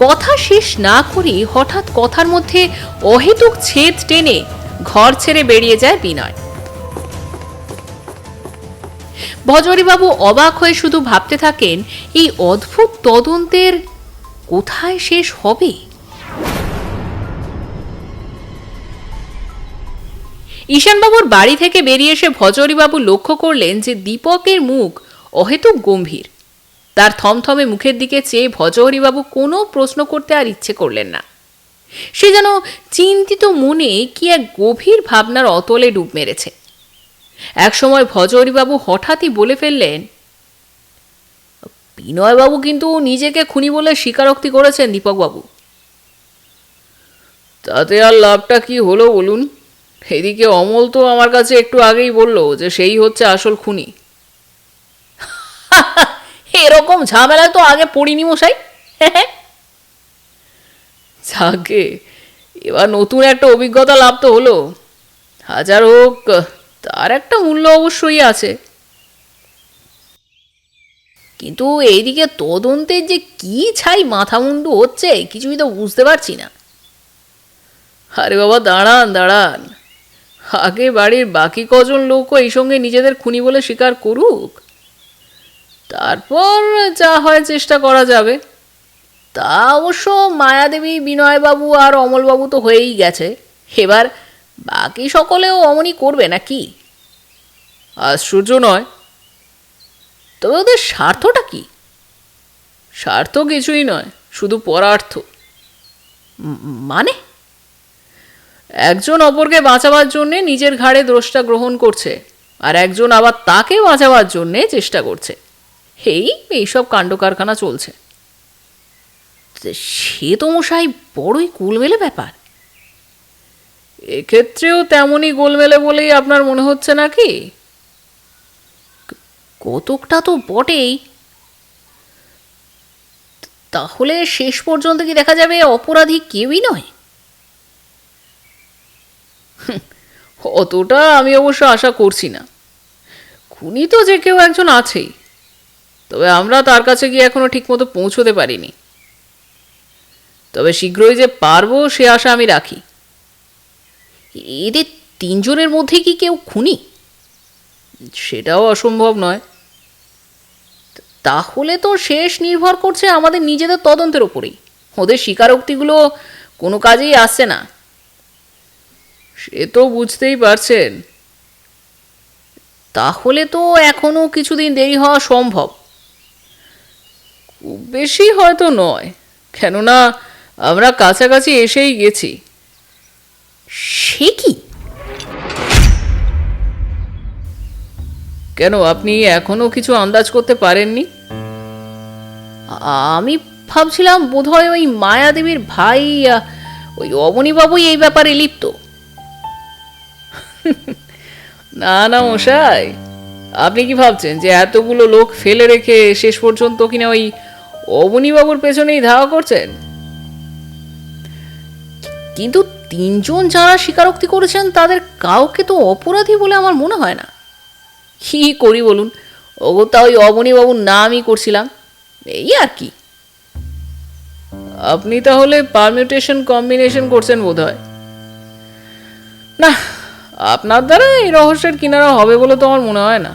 কথা শেষ না করে হঠাৎ কথার মধ্যে অহেতুক ছেদ টেনে ঘর ছেড়ে বেরিয়ে যায় বিনয়। ভজহরিবাবু অবাক হয়ে শুধু ভাবতে থাকেন এই অদ্ভুত তদন্তের কোথায় শেষ হবে। ঈশানবাবুর বাড়ি থেকে বেরিয়ে এসে ভজহরিবাবু লক্ষ্য করলেন যে দীপকের মুখ অহেতুক গম্ভীর। তার থমথমে মুখের দিকে চেয়ে ভজহরিবাবু কোনো প্রশ্ন করতে আর ইচ্ছে করলেন না। সে যেন চিন্তিত মনে কি এক গভীর ভাবনার অতলে ডুব মেরেছে। একসময় ভজহরিবাবু হঠাৎই বলে ফেললেন, বিনয়বাবু কিন্তু নিজেকে খুনি বলে স্বীকারোক্তি করেছেন দীপকবাবু। তাতে আর লাভটা কি হলো বলুন? এদিকে অমল তো আমার কাছে একটু আগেই বলল যে সেই হচ্ছে আসল খুনি। এরকম ঝামেলায় তো আগে পড়িনি মশাই। যাকে এবার নতুন একটা অভিজ্ঞতা লাভ তো হলো। হাজার হোক, তার একটা মূল্য অবশ্যই আছে। কিন্তু এইদিকে তদন্তের যে কি ছাই মাথা মুন্ডু হচ্ছে কিছুই তো বুঝতে পারছি না। আরে বাবা দাঁড়ান দাঁড়ান, আগে বাড়ির বাকি কজন লোকও এই সঙ্গে নিজেদের খুনি বলে স্বীকার করুক, তারপর যা হয় চেষ্টা করা যাবে। তা অবশ্য মায়াদেবী, বিনয়বাবু আর অমলবাবু তো হয়েই গেছে, এবার বাকি সকলেও অমনি করবে নাকি? আশ্চর্য নয়। তবে ওদের স্বার্থটা কি? স্বার্থ কিছুই নয়, শুধু পরার্থ। মানে? একজন অপরকে বাঁচাবার জন্যে নিজের ঘাড়ে দোষটা গ্রহণ করছে, আর একজন আবার তাকে বাঁচাবার জন্যে চেষ্টা করছে। এইসব কাণ্ড কারখানা চলছে। সে তো মশাই বড়ই গোলমেলে ব্যাপার। এক্ষেত্রেও তেমনই গোলমেলে বলেই আপনার মনে হচ্ছে নাকি? কতকটা তো বটেই। তাহলে শেষ পর্যন্ত কি দেখা যাবে অপরাধী কেউই নয়? অতটা আমি অবশ্য আশা করছি না। খুনি তো যে কেউ একজন আছেই, তবে আমরা তার কাছে গিয়ে এখনো ঠিকমতো পৌঁছতে পারিনি। তবে শীঘ্রই যে পারবো সে আশা আমি রাখি। এদের তিনজনের মধ্যে কি কেউ খুনি? সেটাও অসম্ভব নয়। তাহলে তো শেষ নির্ভর করছে আমাদের নিজেদের তদন্তের ওপরেই। ওদের স্বীকারোক্তিগুলো কোনো কাজেই আসছে না। সে তো বুঝতেই পারছেন। তাহলে তো এখনো কিছুদিন দেরি হওয়া সম্ভব। খুব বেশি হয়তো নয়, কেননা আমরা কাছাকাছি এসেই গেছি। সে কি? কেন, আপনি এখনো কিছু আন্দাজ করতে পারেননি? আমি ভাবছিলাম বোধহয় ওই মায়াদেবীর ভাই, ওই অবনীবাবুই এই ব্যাপারে লিপ্ত। না না মশাই, আপনি কি ভাবছেন যে এতগুলো লোক ফেলে রেখে শেষ পর্যন্ত কিনা ওই অবনীবাবুর পেছনেই ধাওয়া করছেন? কিন্তু তিনজন যারা স্বীকারোক্তি করেছেন তাদের কাউকে তো অপরাধী বলে আমার মনে হয় না। কি করি বলুন, ওগোতা ওই অবনীবাবুর নামই করছিলাম, এই আর কি। আপনি তাহলে পারমিউটেশন কম্বিনেশন করছেন বোধ হয়। না, আপনার দ্বারা এই রহস্যের কিনারা হবে বলে তো আমার মনে হয় না।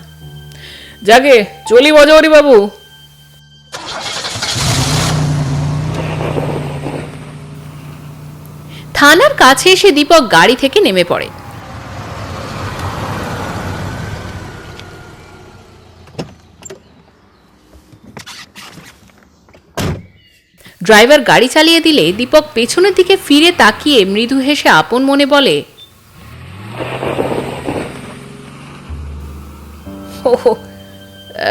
যাকে চলি ভজহরি বাবু। থানার কাছে এসে দীপক গাড়ি থেকে নেমে পড়ে। ড্রাইভার গাড়ি চালিয়ে দিলে দীপক পেছনের দিকে ফিরে তাকিয়ে মৃদু হেসে আপন মনে বলে, ওহো,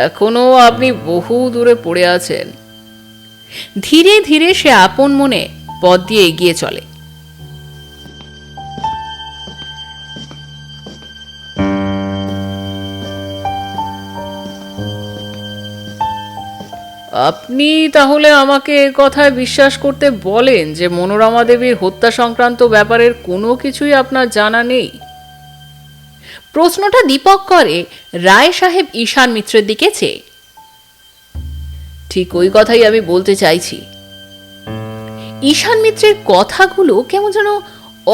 এখনো আপনি বহু দূরে পড়ে আছেন। ধীরে ধীরে সে আপন মনে পথ দিয়ে এগিয়ে চলে। আপনি তাহলে আমাকে কথায় বিশ্বাস করতে বলেন যে মনোরমা দেবীর হত্যা সংক্রান্ত ব্যাপারের কোনো কিছুই আপনার জানা নেই? প্রশ্নটা দীপক করে রায় সাহেব ঈশান মিত্রের দিকে চেয়ে। ঠিক ওই কথাই আমি বলতে চাইছি। ঈশান মিত্রের কথাগুলো কেমন যেন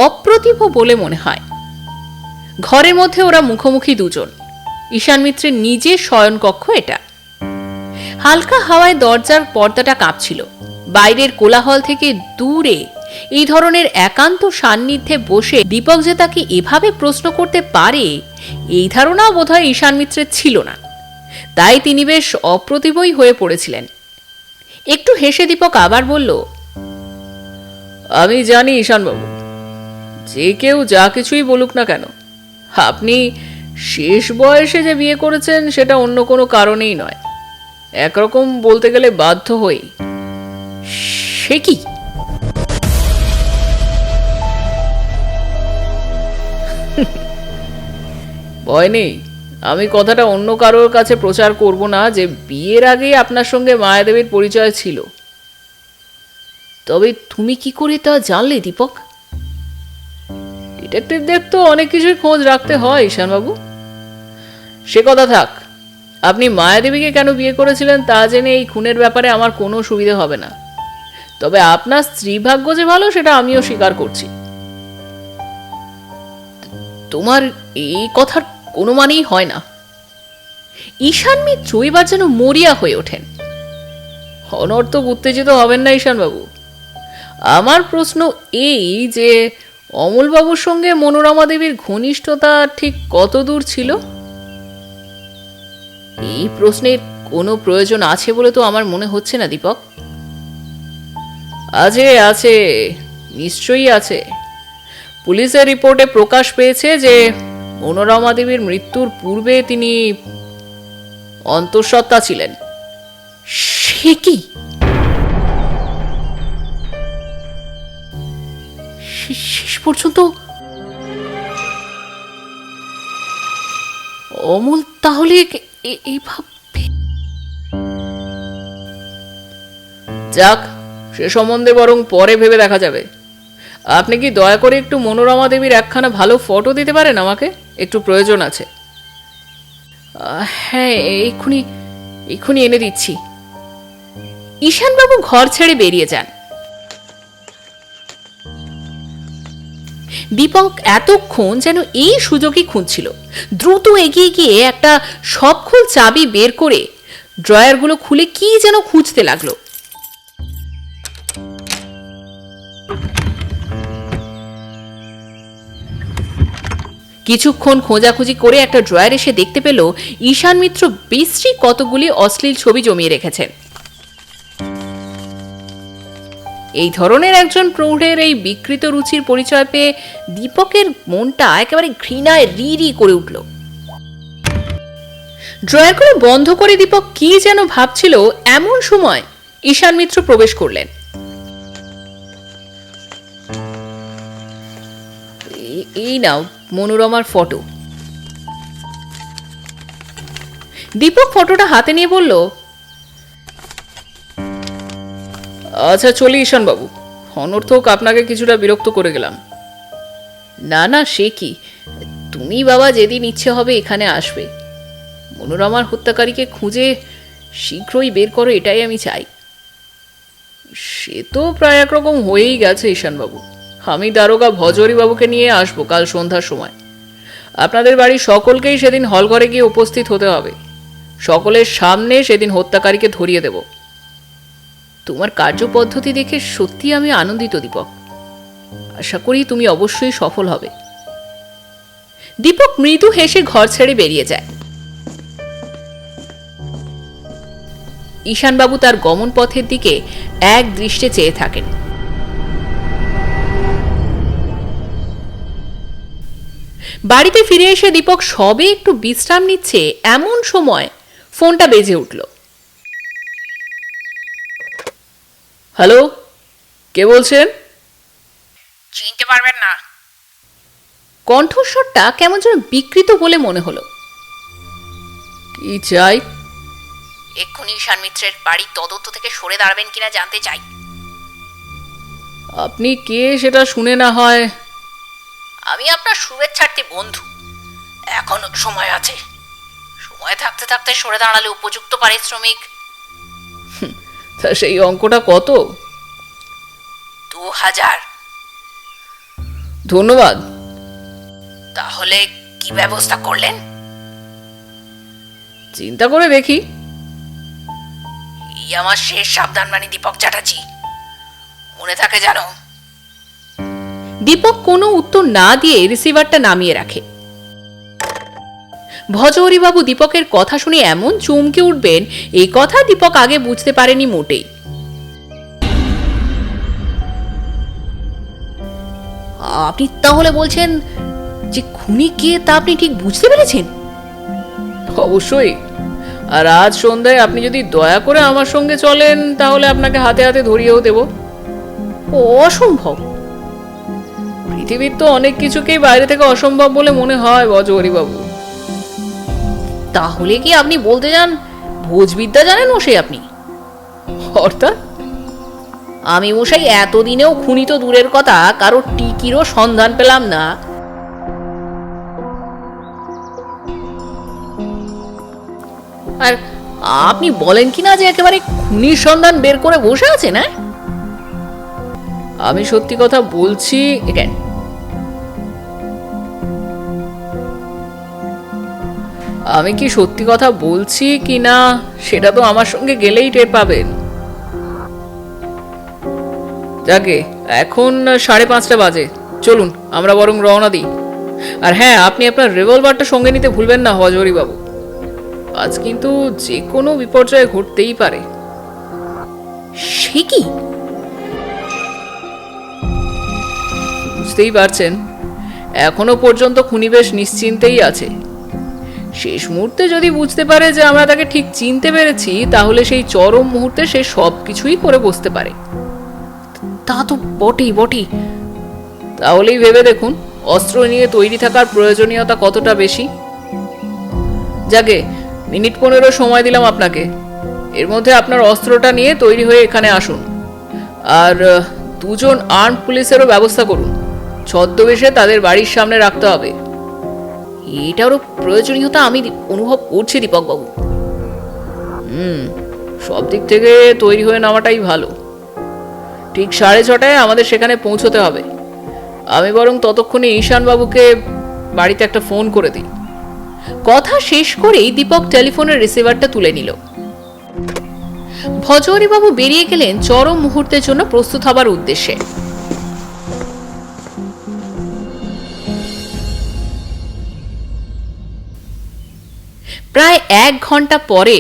অপ্রতিভ বলে মনে হয়। ঘরের মধ্যে ওরা মুখোমুখি দুজন। ঈশান মিত্রের নিজের শয়নকক্ষ এটা। হালকা হাওয়ায় দরজার পর্দাটা কাঁপছিল। বাইরের কোলাহল থেকে দূরে এই ধরনের একান্ত সান্নিধ্যে বসে দীপক যে তাকে এভাবে প্রশ্ন করতে পারে এই ধারণাও বোধহয় ঈশান মিত্রের ছিল না। তাই তিনি বেশ অপ্রতিভই হয়ে পড়েছিলেন। একটু হেসে দীপক আবার বলল, আমি জানি ঈশানবাবু, যে কেউ যা কিছুই বলুক না কেন, আপনি শেষ বয়সে যে বিয়ে করেছেন সেটা অন্য কোনো কারণেই নয়, একরকম বলতে গেলে বাধ্য হই। সে কি? ভয় নেই, আমি কথাটা অন্য কারোর কাছে প্রচার করব না যে বিয়ের আগেই আপনার সঙ্গে মায়াদেবীর পরিচয় ছিল। তবে তুমি কি করে তা জানলে দীপক? ডিটেকটিভদের তো অনেক কিছুই খোঁজ রাখতে হয় ঈশানবাবু। সে কথা থাক, আপনি মায়াদেবীকে কেন বিয়ে করেছিলেন তা জেনে এই খুনের ব্যাপারে আমার কোনো সুবিধা হবে না। তবে আপনার স্ত্রী ভাগ্য যে ভালো সেটা আমিও স্বীকার করছি। তোমার এই কথার কোনো মানেই হয় না। ঈশান মিত্র এবার যেন মরিয়া হয়ে ওঠেন। অনর্থক উত্তেজিত হবেন না ঈশানবাবু। আমার প্রশ্ন এই যে অমলবাবুর সঙ্গে মনোরমা দেবীর ঘনিষ্ঠতা ঠিক কত দূর ছিল? এই প্রশ্নের কোনো প্রয়োজন আছে বলে তো আমার মনে হচ্ছে না দীপক। আছে আছে, নিশ্চয়ই আছে। পুলিশের রিপোর্টে প্রকাশ পেয়েছে যে মনোরমা দেবীর মৃত্যুর পূর্বে তিনি অন্তঃসত্ত্বা ছিলেন। সে কি? শেষ পর্যন্ত অমল তাহলে এইভাবে? যাক, সে সম্বন্ধে বরং পরে ভেবে দেখা যাবে। আপনি কি দয়া করে একটু মনোরমা দেবীর একখানা ভালো ফটো দিতে পারেন আমাকে? একটু প্রয়োজন আছে। হ্যাঁ, এক্ষুনি এক্ষুনি এনে দিচ্ছি। ঈশানবাবু ঘর ছেড়ে বেরিয়ে যান। দীপক এতক্ষণ যেন এই সুযোগই খুঁজছিল। দ্রুত এগিয়ে গিয়ে একটা সবখোল চাবি বের করে ড্রয়ারগুলো খুলে কি যেন খুঁজতে লাগলো। কিছুক্ষণ খোঁজাখুঁজি করে একটা ড্রয়ার এসে দেখতে পেল ঈশান মিত্র বিশ্রী কতগুলি অশ্লীল ছবি জমিয়ে রেখেছেন। এই ধরনের একজন প্রৌঢ়ের এই বিকৃত রুচির পরিচয় পেয়ে দীপকের মনটা একেবারে ঘৃণায় রি রি করে উঠল। ড্রয়ারগুলো বন্ধ করে দীপক কি যেন ভাবছিল, এমন সময় ঈশান মিত্র প্রবেশ করলেন। এই নাও মনোরমার ফটো। দীপক ফটোটা হাতে নিয়ে বলল, আচ্ছা চলি ঈশানবাবু, অনর্থক আপনাকে কিছুটা বিরক্ত করে গেলাম। না না, সে কি, তুমি বাবা যেদিন ইচ্ছে হবে এখানে আসবে। মনোরমার হত্যাকারীকে খুঁজে শীঘ্রই বের করো, এটাই আমি চাই। সে তো প্রায় একরকম হয়েই গেছে ঈশানবাবু। আমি দারোগা ভজহরিবাবুকে নিয়ে আসবো কাল সন্ধ্যার সময়। আপনাদের বাড়ির সকলকেই সেদিন হলঘরে গিয়ে উপস্থিত হতে হবে। সকলের সামনে সেদিন হত্যাকারীকে ধরিয়ে দেব। তোমার কার্যপদ্ধতি দেখে সত্যি আমি আনন্দিত দীপক। আশা করি তুমি অবশ্যই সফল হবে। দীপক মৃদু হেসে ঘর ছেড়ে বেরিয়ে যায়। ঈশানবাবু তার গমন পথের দিকে এক দৃষ্টে চেয়ে থাকেন। বাড়িতে ফিরে এসে দীপক সবে একটু বিশ্রাম নিচ্ছে, এমন সময় ফোনটা বেজে উঠল। হ্যালো, কে বলছেন? চিনতে পারবেন না। কণ্ঠস্বরটা কেমন যেন বিকৃত বলে মনে হলো। কি চাই? এক্ষুনি ঈশান মিত্রের বাড়ির তদন্ত থেকে সরে দাঁড়াবেন কিনা জানতে চাই। আপনি কে সেটা শুনে না হয়। আমি আপনার শুভেচ্ছার্থী বন্ধু। এখনো সময় আছে। সময় থাকতে থাকতে সরে দাঁড়ালে উপযুক্ত পারিশ্রমিক। তা সেই অঙ্কটা কত? 2000। ধন্যবাদ। তাহলে কি ব্যবস্থা করলেন? চিন্তা করে দেখি। এই আমার শেষ সাবধানবাণী দীপক চ্যাটার্জি, মনে থাকে জানো। দীপক কোনো উত্তর না দিয়ে রিসিভারটা নামিয়ে রাখে। ভজহরিবাবু দীপকের কথা শুনে এমন চমকে উঠবেন এই কথা দীপক আগে বুঝতে পারেনি মোটেই। আপনি তাহলে বলছেন যে খুনি কে তা আপনি ঠিক বুঝতে পেরেছেন? অবশ্যই। আর আজ সন্ধ্যায় আপনি যদি দয়া করে আমার সঙ্গে চলেন তাহলে আপনাকে হাতে হাতে ধরিয়েও দেব। অসম্ভব। পৃথিবীর তো অনেক কিছুকেই বাইরে থেকে অসম্ভব বলে মনে হয় ভজহরি বাবু। তাহলে কি আপনি বলতে চান ভোজবিদ্যা জানেন মশাই আপনি? অর্থাৎ? আমি মশাই এতদিনেও খুনি তো দূরের কথা, কারো টিকিরও সন্ধান পেলাম না। আর আপনি বলেন কি না যে একেবারে খুনির সন্ধান বের করে বসে আছেন? হ্যাঁ, আমি সত্যি কথা বলছি। কেন? আমি কি সত্যি কথা বলছি কি না সেটা তো আমার সঙ্গে গেলেই টের পাবেন। যাকে এখন 5:30 বাজে, চলুন আমরা বরং রওনা দিই। আর হ্যাঁ, আপনি আপনার রিভলভারটা সঙ্গে নিতে ভুলবেন না ভজহরি বাবু। আজ কিন্তু যে কোনো বিপর্যয় ঘটতেই পারে। সে কি? বুঝতেই পারছেন, এখনো পর্যন্ত খুনি বেশ নিশ্চিন্তেই আছে। শেষ মুহূর্তে যদি বুঝতে পারে যে আমরা তাকে ঠিক চিনতে পেরেছি, তাহলে সেই চরম মুহূর্তে সে সব কিছুই করে বসতে পারে। তা তো বটেই বটেই। তাহলেই ভেবে দেখুন অস্ত্র নিয়ে তৈরি থাকার প্রয়োজনীয়তা কতটা বেশি। যাকে মিনিট 15 সময় দিলাম আপনাকে, এর মধ্যে আপনার অস্ত্রটা নিয়ে তৈরি হয়ে এখানে আসুন। আর 2 জন আর্ম পুলিশেরও ব্যবস্থা করুন। ছদ্মবেশে তাদের বাড়ির সামনে রাখতে হবে। এটারও প্রয়োজনীয়তা আমি অনুভব করছি দীপকবাবু। সব দিক থেকে তৈরি হয়ে নেওয়াটাই ভালো। ঠিক 6:30টায় আমাদের সেখানে পৌঁছতে হবে। আমি বরং ততক্ষণে ঈশানবাবুকে বাড়িতে একটা ফোন করে দিই। কথা শেষ করেই দীপক টেলিফোনের রিসিভারটা তুলে নিল। ভজহরি বাবু বেরিয়ে গেলেন চরম মুহূর্তের জন্য প্রস্তুত হবার উদ্দেশ্যে। প্রায় 1 ঘন্টা পরে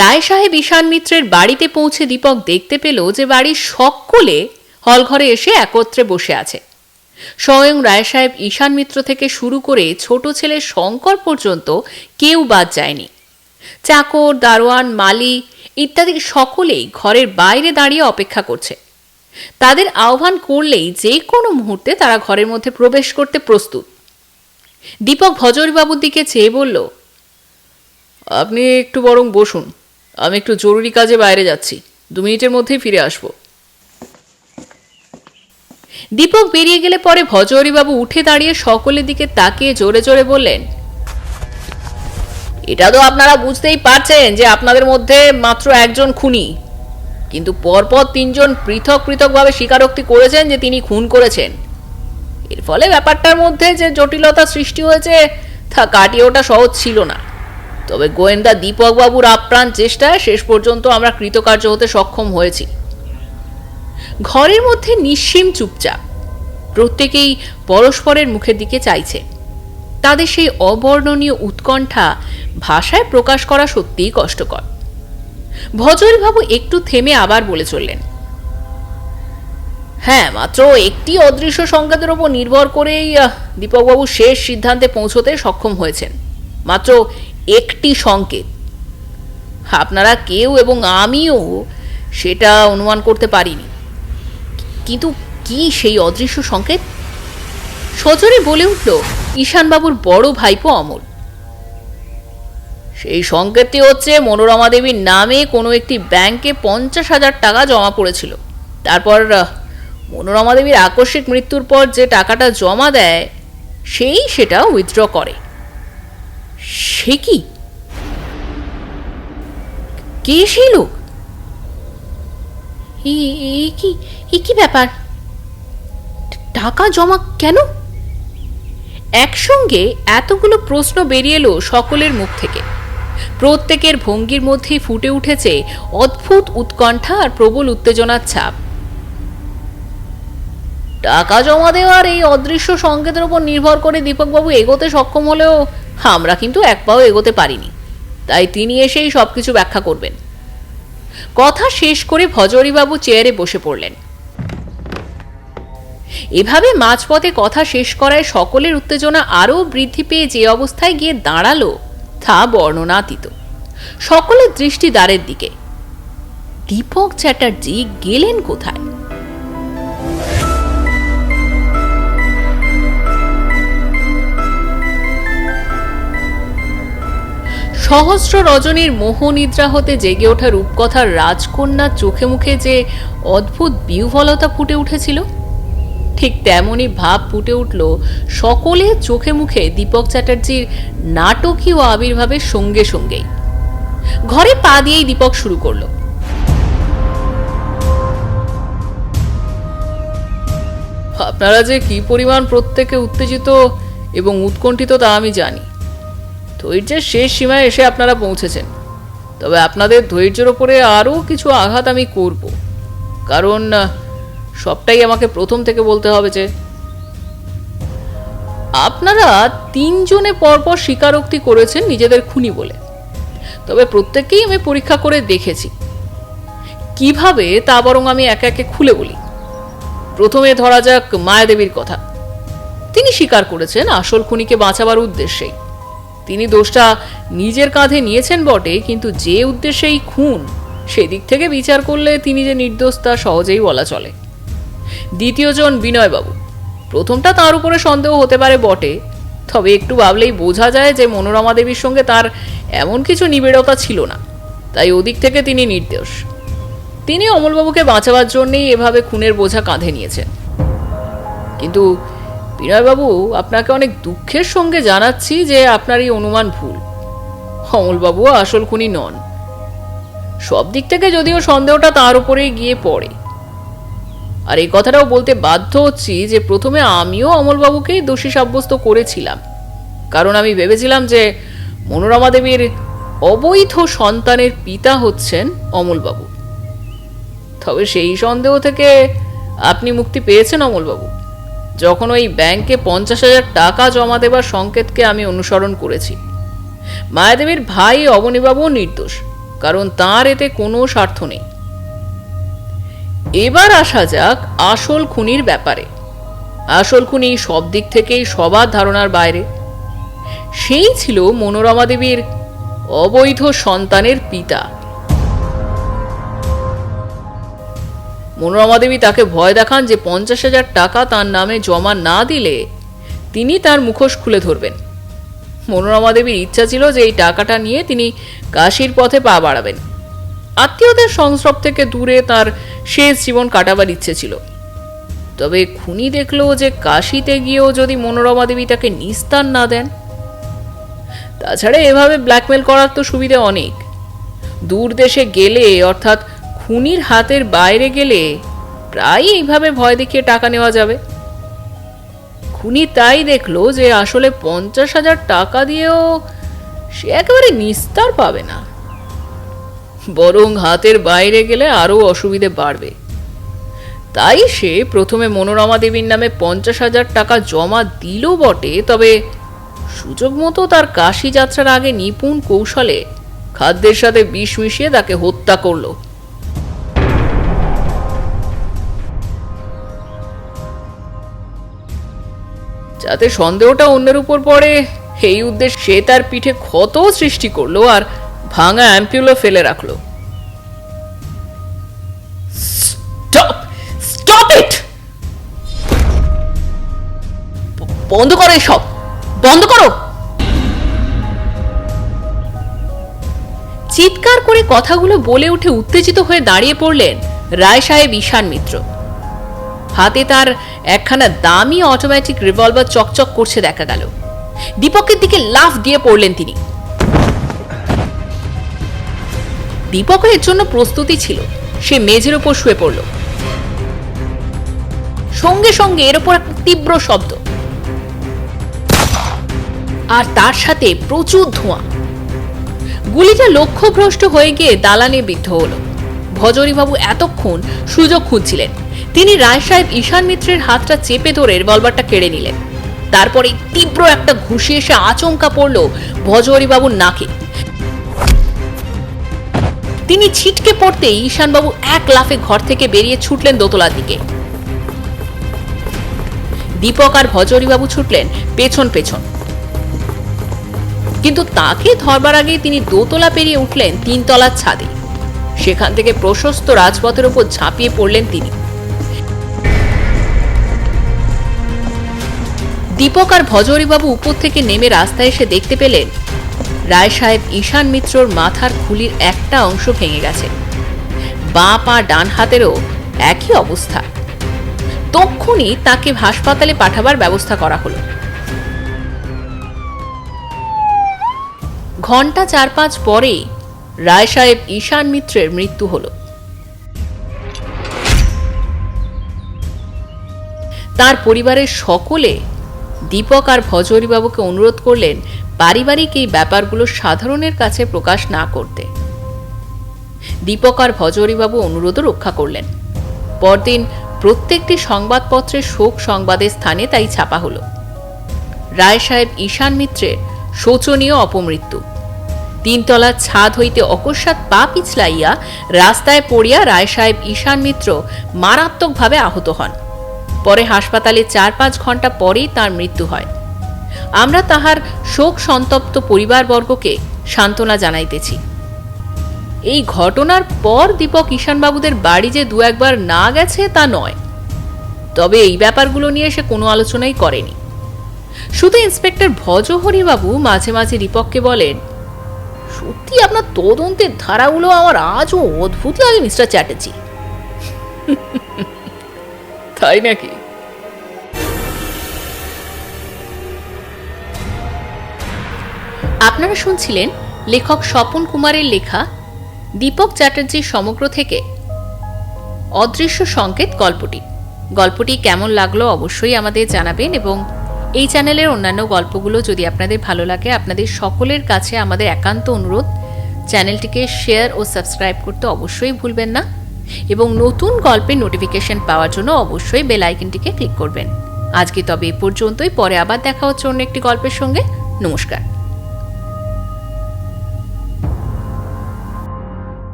রায় সাহেব ঈশান মিত্রের বাড়িতে পৌঁছে দীপক দেখতে পেল যে বাড়ির সকলে হলঘরে এসে একত্রে বসে আছে। স্বয়ং রায় সাহেব ঈশান মিত্র থেকে শুরু করে ছোট ছেলে শঙ্কর পর্যন্ত কেউ বাদ যায়নি। চাকর, দারোয়ান, মালি ইত্যাদি সকলেই ঘরের বাইরে দাঁড়িয়ে অপেক্ষা করছে। তাদের আহ্বান করলেই যে কোনো মুহূর্তে তারা ঘরের মধ্যে প্রবেশ করতে প্রস্তুত। দীপক ভজহরিবাবুর দিকে চেয়ে বলল, আপনি একটু বরং বসুন, আমি একটু জরুরি কাজে বাইরে যাচ্ছি, 2 মিনিটের মধ্যেই ফিরে আসব। দীপক বেরিয়ে গেলে পরে ভজহরিবাবু উঠে দাঁড়িয়ে সকলের দিকে তাকিয়ে জোরে জোরে বললেন, এটা তো আপনারা বুঝতেই পারছেন যে আপনাদের মধ্যে মাত্র একজন খুনি, কিন্তু পরপর 3 জন পৃথক পৃথকভাবে স্বীকারোক্তি করেছেন যে তিনি খুন করেছেন। এর ফলে ব্যাপারটার মধ্যে যে জটিলতা সৃষ্টি হয়েছে তা কাটিয়ে ওঠা সহজ ছিল না। তবে গোয়েন্দা দীপকবাবুর আপ্রাণ চেষ্টায় শেষ পর্যন্ত আমরা কৃতকার্য হতে সক্ষম হয়েছি। ঘরের মধ্যে নিশ্চিম চুপচাপ, প্রত্যেকেই পরস্পরের মুখের দিকে চাইছে। তাদের সেই অবর্ণনীয় উৎকণ্ঠা ভাষায় প্রকাশ করা সত্যিই কষ্টকর। ভজহরিবাবু একটু থেমে আবার বলে চললেন, হ্যাঁ, মাত্র একটি অদৃশ্য সংকেতের উপর নির্ভর করেই দীপকবাবু শেষ সিদ্ধান্তে পৌঁছতে সক্ষম হয়েছেন। মাত্র একটি সংকেত। আপনারা কেউ এবং আমিও সেটা অনুমান করতে পারিনি। কিন্তু কি সেই অদৃশ্য সংকেত? সজোরে বলে উঠল ঈশানবাবুর বড় ভাইপো অমল। সেই সংকেতটি হচ্ছে মনোরমা দেবীর নামে কোনো একটি ব্যাংকে 50,000 টাকা জমা পড়েছিল। তারপর মনোরমা দেবীর আকস্মিক মৃত্যুর পর যে টাকাটা জমা দেয় সেটা উইথড্র করে। সে কি? কে সেই লোক? কি ব্যাপার? টাকা জমা কেন? একসঙ্গে এতগুলো প্রশ্ন বেরিয়ে এলো সকলের মুখ থেকে। প্রত্যেকের ভঙ্গির মধ্যেই ফুটে উঠেছে অদ্ভুত উৎকণ্ঠা আর প্রবল উত্তেজনার ছাপ। টাকা জমা দেওয়ার এই অদৃশ্য সংকেতের উপর নির্ভর করে দীপকবাবু এগোতে সক্ষম হলেও আমরা কিন্তু এক পাও এগোতে পারিনি। তাই তিনি এসেই সবকিছু ব্যাখ্যা করবেন। কথা শেষ করে ভজহরিবাবু চেয়ারে বসে পড়লেন। এভাবে মাঝপথে কথা শেষ করায় সকলের উত্তেজনা আরও বৃদ্ধি পেয়ে যে অবস্থায় গিয়ে দাঁড়ালো তা বর্ণনাতীত। সকলের দৃষ্টি দ্বারের দিকে। দীপক চ্যাটার্জি গেলেন কোথায়? সহস্র রজনীর মোহনিদ্রা হতে জেগে ওঠা রূপকথার রাজকন্যার চোখে মুখে যে অদ্ভুত বিহ্বলতা ফুটে উঠেছিল, ঠিক তেমনই ভাব ফুটে উঠল সকলের চোখে মুখে দীপক চ্যাটার্জির নাটকীয় আবির্ভাবের সঙ্গে সঙ্গেই। ঘরে পা দিয়েই দীপক শুরু করলো, আপনারা যে কি পরিমাণ প্রত্যেকে উত্তেজিত এবং উৎকণ্ঠিত তা আমি জানি। ধৈর্যের শেষ সীমায় এসে আপনারা পৌঁছেছেন, তবে আপনাদের ধৈর্যের ওপরে আরও কিছু আঘাত আমি করব, কারণ সবটাই আমাকে প্রথম থেকে বলতে হবে যে আপনারা তিনজনে পরপর স্বীকারোক্তি করেছেন নিজেদের খুনি বলে, তবে প্রত্যেককেই আমি পরীক্ষা করে দেখেছি। কিভাবে তা বরং আমি একে একে খুলে বলি। প্রথমে ধরা যাক মায়াদেবীর কথা। তিনি স্বীকার করেছেন আসল খুনিকে বাঁচাবার উদ্দেশ্যেই। তিনি দোষটা নিজের কাঁধে নিয়েছেন বটে, কিন্তু যে উদ্দেশ্যেই খুন সেদিক থেকে বিচার করলে তিনি যে নির্দোষ তা সহজেই বলা চলে। দ্বিতীয়জন বিনয়বাবু। প্রথমটা তার উপরে সন্দেহ হতে পারে বটে, তবে একটু ভাবলেই বোঝা যায় যে মনোরমা দেবীর সঙ্গে তার এমন কিছু নিবিড়তা ছিল না, তাই ওদিক থেকে তিনি নির্দোষ। তিনি অমলবাবুকে বাঁচাবার জন্যই এভাবে খুনের বোঝা কাঁধে নিয়েছেন। কিন্তু বিনয়বাবু, আপনাকে অনেক দুঃখের সঙ্গে জানাচ্ছি যে আপনার এই অনুমান ভুল। অমলবাবু আসল খুনি নন। সব দিক থেকে যদিও সন্দেহটা তার উপরেই গিয়ে পড়ে। আর এই কথাটাও বলতে বাধ্য হচ্ছি যে প্রথমে আমিও অমলবাবুকেই দোষী সাব্যস্ত করেছিলাম, কারণ আমি ভেবেছিলাম যে মনোরমা দেবীর অবৈধ সন্তানের পিতা হচ্ছেন অমলবাবু। তবে সেই সন্দেহ থেকে আপনি মুক্তি পেয়েছেন অমলবাবু, যখন ওই ব্যাংকে 50,000 টাকা জমা দেবার সংকেতকে আমি অনুসরণ করেছি। মায়াদেবীর ভাই অবনীবাবুও নির্দোষ, কারণ তার এতে কোনো স্বার্থ নেই। এবার আসা যাক আসল খুনির ব্যাপারে। আসল খুনি সব দিক থেকেই সবার ধারণার বাইরে। সেই ছিল মনোরমা দেবীর অবৈধ সন্তানের পিতা। মনোরমা দেবী তাকে ভয় দেখান যে 50,000 টাকা তার নামে জমা না দিলে তিনি তার মুখোশ খুলে ধরবেন। মনোরমা দেবীর ইচ্ছা ছিল যে এই টাকাটা নিয়ে তিনি কাশীর পথে পা বাড়াবেন। আত্মীয়দের সংস্রব থেকে দূরে তার শেষ জীবন কাটাবার ইচ্ছে ছিল। তবে খুনি দেখলো যে কাশীতে গিয়েও যদি মনোরমা দেবী তাকে নিস্তার না দেন। তাছাড়া এভাবে ব্ল্যাকমেল করার তো সুবিধা অনেক। দূর দেশে গেলে, অর্থাৎ খুনির হাতের বাইরে গেলে প্রায় এইভাবে ভয় দেখিয়ে টাকা নেওয়া যাবে। খুনি তাই দেখলো যে আসলে 50,000 টাকা দিয়েও সে একেবারে নিস্তার পাবে না, বরং হাতের বাইরে গেলে আরো অসুবিধে বাড়বে। তাই সে প্রথমে মনোরমা দেবীর নামে 50,000 টাকা জমা দিল বটে, তবে সুযোগ মতো তার কাশী যাত্রার আগে নিপুণ কৌশলে খাদ্যের সাথে বিষ মিশিয়ে তাকে হত্যা করলো। যাতে সন্দেহটা অন্যের উপর পড়ে, এই উদ্দেশ্যে সে তার পিঠে ক্ষত সৃষ্টি করলো আর ভাঙা অ্যাম্পুলও ফেলে রাখলো। Stop it! বন্ধ করো এসব, বন্ধ করো! চিৎকার করে কথাগুলো বলে উঠে উত্তেজিত হয়ে দাঁড়িয়ে পড়লেন রায় সাহেব ঈশান মিত্র। হাতে তার একখানা দামি অটোমেটিক রিভলভার চকচক করছে দেখা গেল। দীপকের দিকে লাফ দিয়ে পড়লেন তিনি। দীপকের এর জন্য প্রস্তুতি ছিল। সে মেঝের উপর শুয়ে পড়ল। সঙ্গে সঙ্গে এর উপর একটা তীব্র শব্দ, আর তার সাথে প্রচুর ধোঁয়া। গুলিটা লক্ষ্যভ্রষ্ট হয়ে গিয়ে দালানে বিদ্ধ হলো। ভজরীবাবু এতক্ষণ সুযোগ খুঁজছিলেন। তিনি রায় সাহেব ঈশান মিত্রের হাতটা চেপে ধরে রিভলভারটা কেড়ে নিলেন। তারপরে তীব্র একটা ঘুষি এসে আচমকা পড়ল ভজহরিবাবুর নাকে। তিনি ছিটকে পড়তেই ঈশানবাবু এক লাফে ঘর থেকে বেরিয়ে ছুটলেন দোতলার দিকে। দীপক আর ভজহরিবাবু ছুটলেন পেছন পেছন, কিন্তু তাকে ধরবার আগে তিনি দোতলা পেরিয়ে উঠলেন 3 তলার ছাদে। সেখান থেকে প্রশস্ত রাজপথের উপর ঝাঁপিয়ে পড়লেন তিনি। দীপক আর ভজহরিবাবু উপর থেকে নেমে রাস্তায় এসে দেখতে পেলেন রায় সাহেব ঈশান মিত্রর মাথার খুলির একটা অংশ ভেঙে গেছে। বাঁ পা ডান হাতেরও একই অবস্থা। তক্ষুনি তাকে হাসপাতালে পাঠাবার ব্যবস্থা করা হলো। ঘন্টা 4-5 পরে রায় সাহেব ঈশান মিত্রের মৃত্যু হলো। তার পরিবারের সকলে দীপক আর ভজহরিবাবুকে অনুরোধ করলেন পারিবারিক এই ব্যাপারগুলো সাধারণের কাছে প্রকাশ না করতে। দীপক আর ভজহরিবাবু অনুরোধও রক্ষা করলেন। পরদিন প্রত্যেকটি সংবাদপত্রে শোক সংবাদের স্থানে তাই ছাপা হলো। রায় সাহেব ঈশান মিত্রের শোচনীয় অপমৃত্যু। 3 তলার ছাদ হইতে অকস্মাৎ পা পিছলাইয়া রাস্তায় পড়িয়া রায় সাহেব ঈশান মিত্র মারাত্মকভাবে আহত হন। পরে হাসপাতালে 4-5 ঘন্টা পরেই তার মৃত্যু হয়। আমরা তাহার শোক সন্তপ্ত পরিবারবর্গকে সান্ত্বনা জানাইতেছি। এই ঘটনার পর দীপক ঈশানবাবুদের বাড়ি যে 2-1 বার না গেছে তা নয়, তবে এই ব্যাপারগুলো নিয়ে সে কোনো আলোচনাই করেনি। শুধু ইন্সপেক্টর ভজহরিবাবু মাঝে মাঝে দীপককে বলেন, সত্যি আপনার তদন্তের ধারাগুলো আমার আজও অদ্ভুত লাগে মিস্টার চ্যাটার্জি। তাই নাকি? আপনারা শুনছিলেন লেখক স্বপন কুমারের লেখা দীপক চ্যাটার্জির সমগ্র থেকে অদৃশ্য সংকেত গল্পটি কেমন লাগলো অবশ্যই আমাদের জানাবেন, এবং এই চ্যানেলের অন্যান্য গল্পগুলো যদি আপনাদের ভালো লাগে আপনাদের সকলের কাছে আমাদের একান্ত অনুরোধ চ্যানেলটিকে শেয়ার ও সাবস্ক্রাইব করতে অবশ্যই ভুলবেন না, এবং নতুন গল্পের নোটিফিকেশন পাওয়ার জন্য অবশ্যই বেল আইকনটিকে ক্লিক করবেন। আজকে তবে এ পর্যন্তই, পরে আবার দেখা হচ্ছে অন্য একটি গল্পের সঙ্গে। নমস্কার।